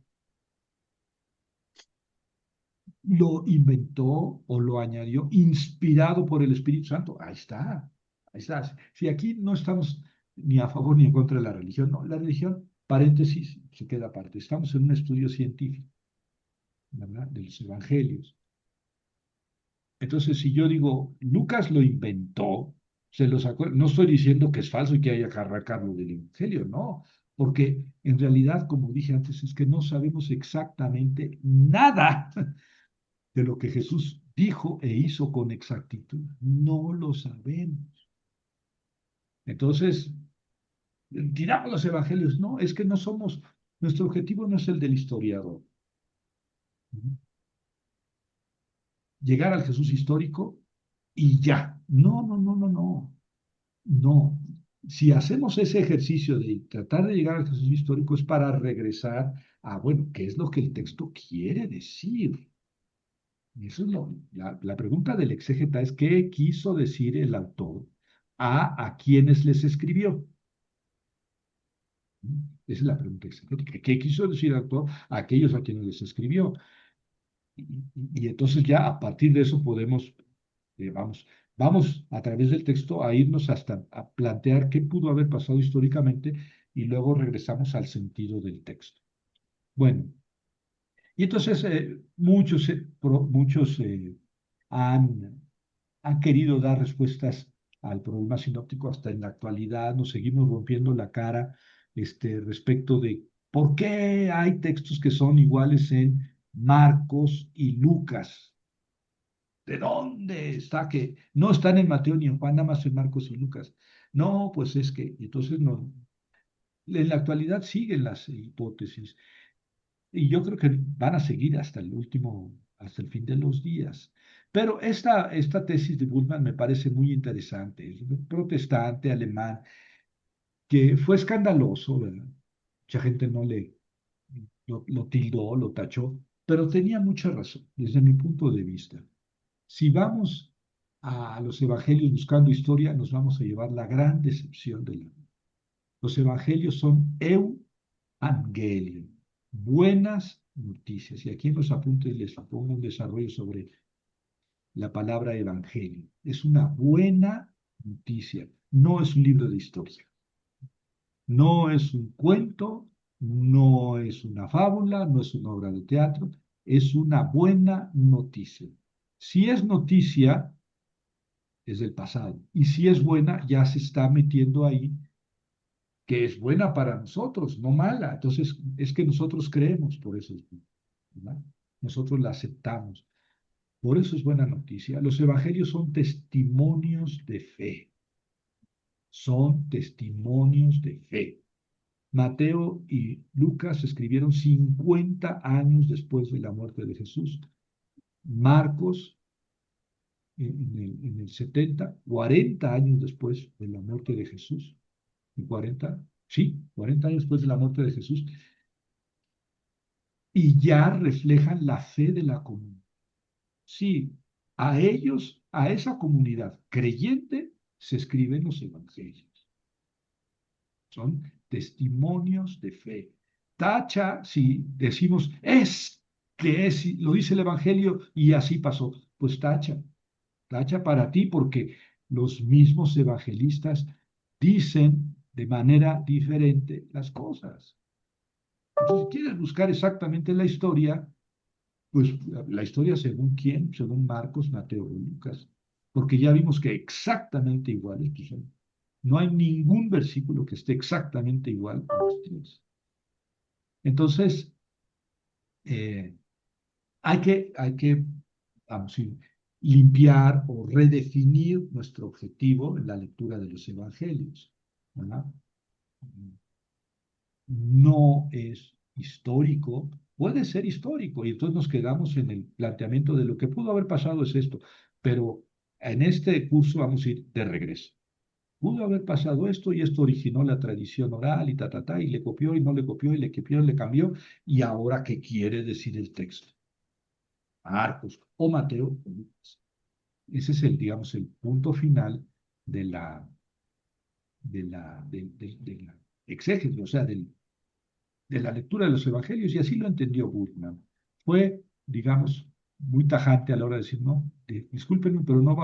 lo inventó o lo añadió inspirado por el Espíritu Santo. Ahí está, ahí está. Si aquí no estamos ni a favor ni en contra de la religión, no, la religión, paréntesis, se queda aparte. Estamos en un estudio científico, ¿verdad? De los evangelios. Entonces, si yo digo, Lucas lo inventó, se lo sacó, no estoy diciendo que es falso y que haya que arrancarlo del Evangelio, no, porque en realidad, como dije antes, es que no sabemos exactamente nada de lo que Jesús dijo e hizo con exactitud. No lo sabemos. Entonces, tiramos los evangelios. No, es que no somos, nuestro objetivo no es el del historiador. Llegar al Jesús histórico y ya. No, no, no, no, no. No. Si hacemos ese ejercicio de tratar de llegar al Jesús histórico es para regresar a, bueno, ¿qué es lo que el texto quiere decir? Eso es la pregunta del exégeta es ¿qué quiso decir el autor a quienes les escribió? Esa es la pregunta exegética. ¿Qué quiso decir el autor a aquellos a quienes les escribió? Y entonces ya a partir de eso podemos, vamos a través del texto a irnos hasta a plantear qué pudo haber pasado históricamente y luego regresamos al sentido del texto. Bueno, y entonces muchos han querido dar respuestas al problema sinóptico hasta en la actualidad, nos seguimos rompiendo la cara respecto de por qué hay textos que son iguales en Marcos y Lucas. ¿De dónde está que no están en Mateo ni en Juan, nada más en Marcos y Lucas? No, pues es que, entonces no. En la actualidad siguen las hipótesis y yo creo que van a seguir hasta el último, hasta el fin de los días. Pero esta tesis de Bultmann me parece muy interesante. Es un protestante alemán que fue escandaloso, ¿verdad? Mucha gente no lo tildó, lo tachó, pero tenía mucha razón desde mi punto de vista. Si vamos a los evangelios buscando historia, nos vamos a llevar la gran decepción de la vida. Los evangelios son evangelion, buenas noticias. Y aquí en los apuntes les pongo un desarrollo sobre la palabra evangelio. Es una buena noticia, no es un libro de historia, no es un cuento, no es una fábula, no es una obra de teatro, es una buena noticia. Si es noticia, es del pasado. Y si es buena, ya se está metiendo ahí que es buena para nosotros, no mala. Entonces, es que nosotros creemos, por eso es buena, ¿verdad? Nosotros la aceptamos. Por eso es buena noticia. Los evangelios son testimonios de fe. Son testimonios de fe. Mateo y Lucas escribieron 50 años después de la muerte de Jesús. Marcos en el 70, 40 años después de la muerte de Jesús. Y 40, sí, 40 años después de la muerte de Jesús. Y ya reflejan la fe de la comunidad. Sí, a ellos a esa comunidad creyente se escriben los evangelios. Son testimonios de fe. Tacha si decimos, lo dice el evangelio y así pasó. Pues tacha para ti porque los mismos evangelistas dicen de manera diferente las cosas. Entonces, si quieres buscar exactamente la historia, pues la historia según quién, según Marcos, Mateo o Lucas, porque ya vimos que exactamente iguales pues, son. No hay ningún versículo que esté exactamente igual a los tres. Entonces, eh, hay que, vamos a decir, limpiar o redefinir nuestro objetivo en la lectura de los evangelios, ¿verdad? No es histórico, puede ser histórico, y entonces nos quedamos en el planteamiento de lo que pudo haber pasado es esto, pero en este curso vamos a ir de regreso. Pudo haber pasado esto y esto originó la tradición oral y y le copió y no le copió y le copió y le cambió, y ahora ¿qué quiere decir el texto? Marcos o Mateo o Lucas. Ese es digamos, el punto final de la exégesis, o sea, de la lectura de los evangelios, y así lo entendió Bultmann. Fue, digamos, muy tajante a la hora de decir, no, discúlpenme, pero no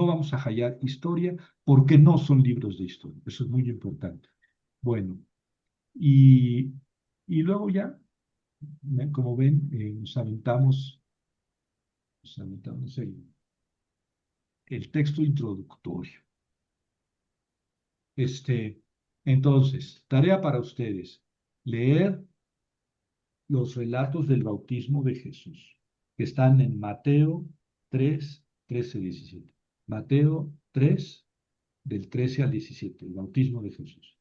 vamos a hallar historia porque no son libros de historia. Eso es muy importante. Bueno, y, y luego ya, como ven, nos aventamos el texto introductorio. Entonces, tarea para ustedes, leer los relatos del bautismo de Jesús, que están en Mateo 3, 13, 17. Mateo 3, del 13 al 17, el bautismo de Jesús.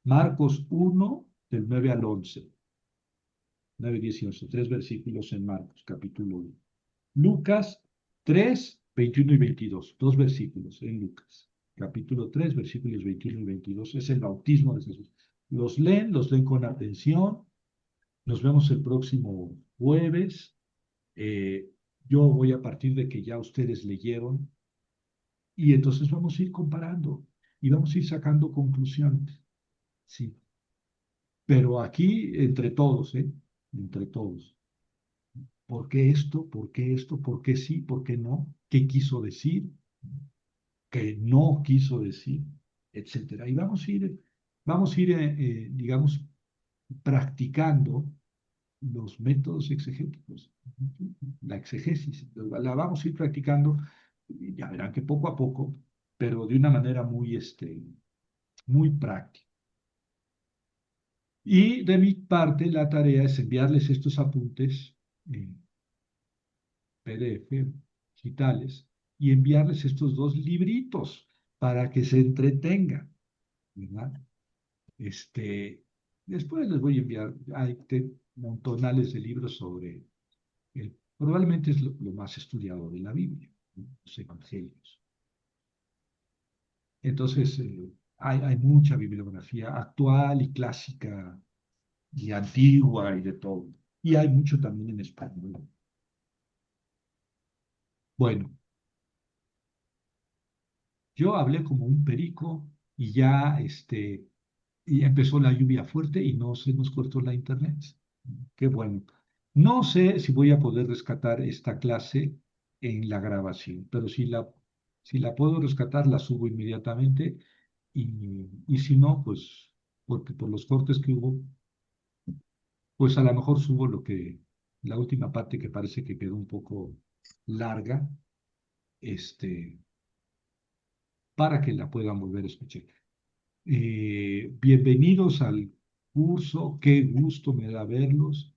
Marcos 1, del 9 al 11. 9, 18, tres versículos en Marcos, capítulo 1. Lucas 3, 21 y 22, dos versículos en Lucas. Capítulo 3, versículos 21 y 22, es el bautismo de Jesús. Los leen con atención. Nos vemos el próximo jueves. Yo voy a partir de que ya ustedes leyeron y entonces vamos a ir comparando y vamos a ir sacando conclusiones. Sí. Pero aquí entre todos, ¿eh? Entre todos. ¿Por qué esto? ¿Por qué esto? ¿Por qué sí? ¿Por qué no? ¿Qué quiso decir? ¿Qué no quiso decir? Etcétera. Y vamos a ir, digamos, practicando los métodos exegéticos, la exegesis, la vamos a ir practicando, y ya verán que poco a poco, pero de una manera muy práctica. Y de mi parte, la tarea es enviarles estos apuntes en PDF, digitales, y enviarles estos dos libritos para que se entretengan, ¿verdad? Después les voy a enviar, hay montonales de libros sobre probablemente es lo más estudiado de la Biblia, los evangelios. Entonces, hay mucha bibliografía actual y clásica y antigua y de todo. Y hay mucho también en español. Bueno, yo hablé como un perico y ya y empezó la lluvia fuerte y no se nos cortó la internet. Qué bueno. No sé si voy a poder rescatar esta clase en la grabación, pero si la puedo rescatar, la subo inmediatamente y si no, pues, porque por los cortes que hubo, pues a lo mejor subo la última parte que parece que quedó un poco larga, este, para que la puedan volver a escuchar. Bienvenidos al curso, qué gusto me da verlos.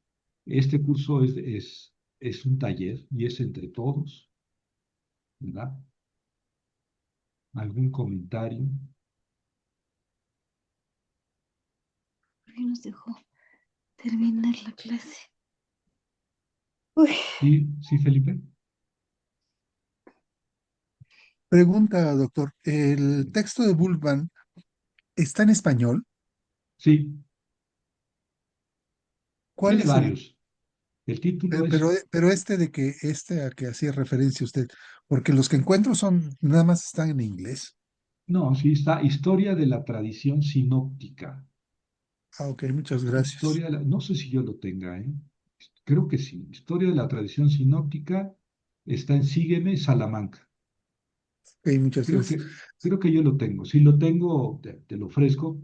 Este curso es un taller y es entre todos, ¿verdad? ¿Algún comentario? ¿Por qué nos dejó terminar la clase? Uy. Sí, sí, Felipe. Pregunta, doctor, ¿el texto de Bultmann está en español? Sí, ¿Cuál tiene es el? varios. El título Pero de que a que hacía referencia usted, porque los que encuentro nada más están en inglés. no, sí está, Historia de la tradición sinóptica. Ah, ok, muchas gracias. No sé si yo lo tenga, ¿eh? Creo que sí. Historia de la tradición sinóptica está en Sígueme, Salamanca. Ok, muchas Creo gracias. que, creo que yo lo tengo. Si lo tengo, te lo ofrezco.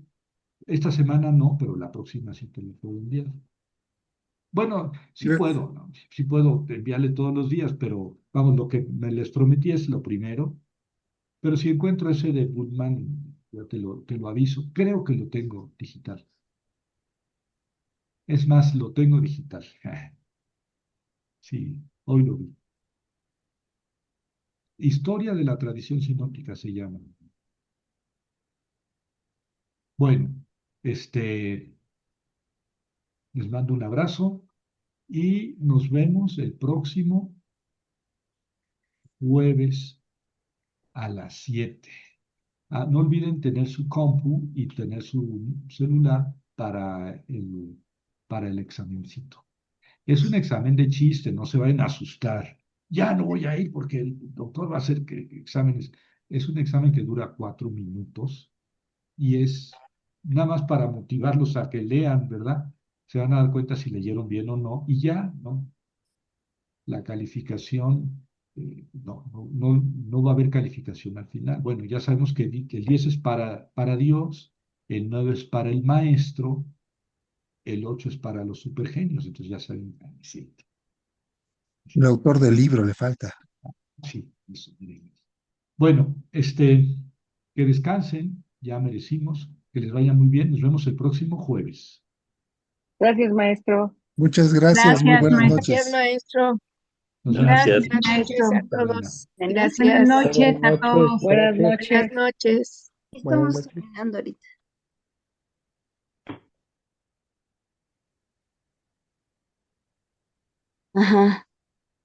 Esta semana no, pero la próxima sí te lo puedo enviar. Bueno, sí Gra- puedo, ¿no? Sí puedo enviarle todos los días, pero vamos, lo que me les prometí es lo primero. Pero si encuentro ese de Bullman, yo te lo aviso. Creo que lo tengo digital. Es más, lo tengo digital. Sí, hoy lo vi. Historia de la tradición sinóptica se llama. Bueno, este, les mando un abrazo y nos vemos el próximo jueves a las 7. No olviden tener su compu y tener su celular para el examencito. Es un examen de chiste, no se vayan a asustar. Ya no voy a ir porque el doctor va a hacer exámenes. Es un examen que dura 4 minutos y es nada más para motivarlos a que lean, ¿verdad? Se van a dar cuenta si leyeron bien o no y ya, ¿no? La calificación, no va a haber calificación al final. Bueno, ya sabemos que el 10 es para Dios, el 9 es para el maestro, el 8 es para los supergenios, entonces ya saben, sí, El autor del libro le falta. sí, eso. Bueno, que descansen, ya merecimos, que les vaya muy bien, nos vemos el próximo jueves. Gracias, maestro. Muchas gracias, muy Gracias, buenas maestro. Gracias, noches. maestro. Nos vemos. Gracias. Gracias, Buenas noches maestro. a Karina. todos. Buenas Gracias. noches a Buenas todos. noches, Buenas gracias. noches. Buenas noches. Buenas Estamos noches. terminando ahorita. Ajá.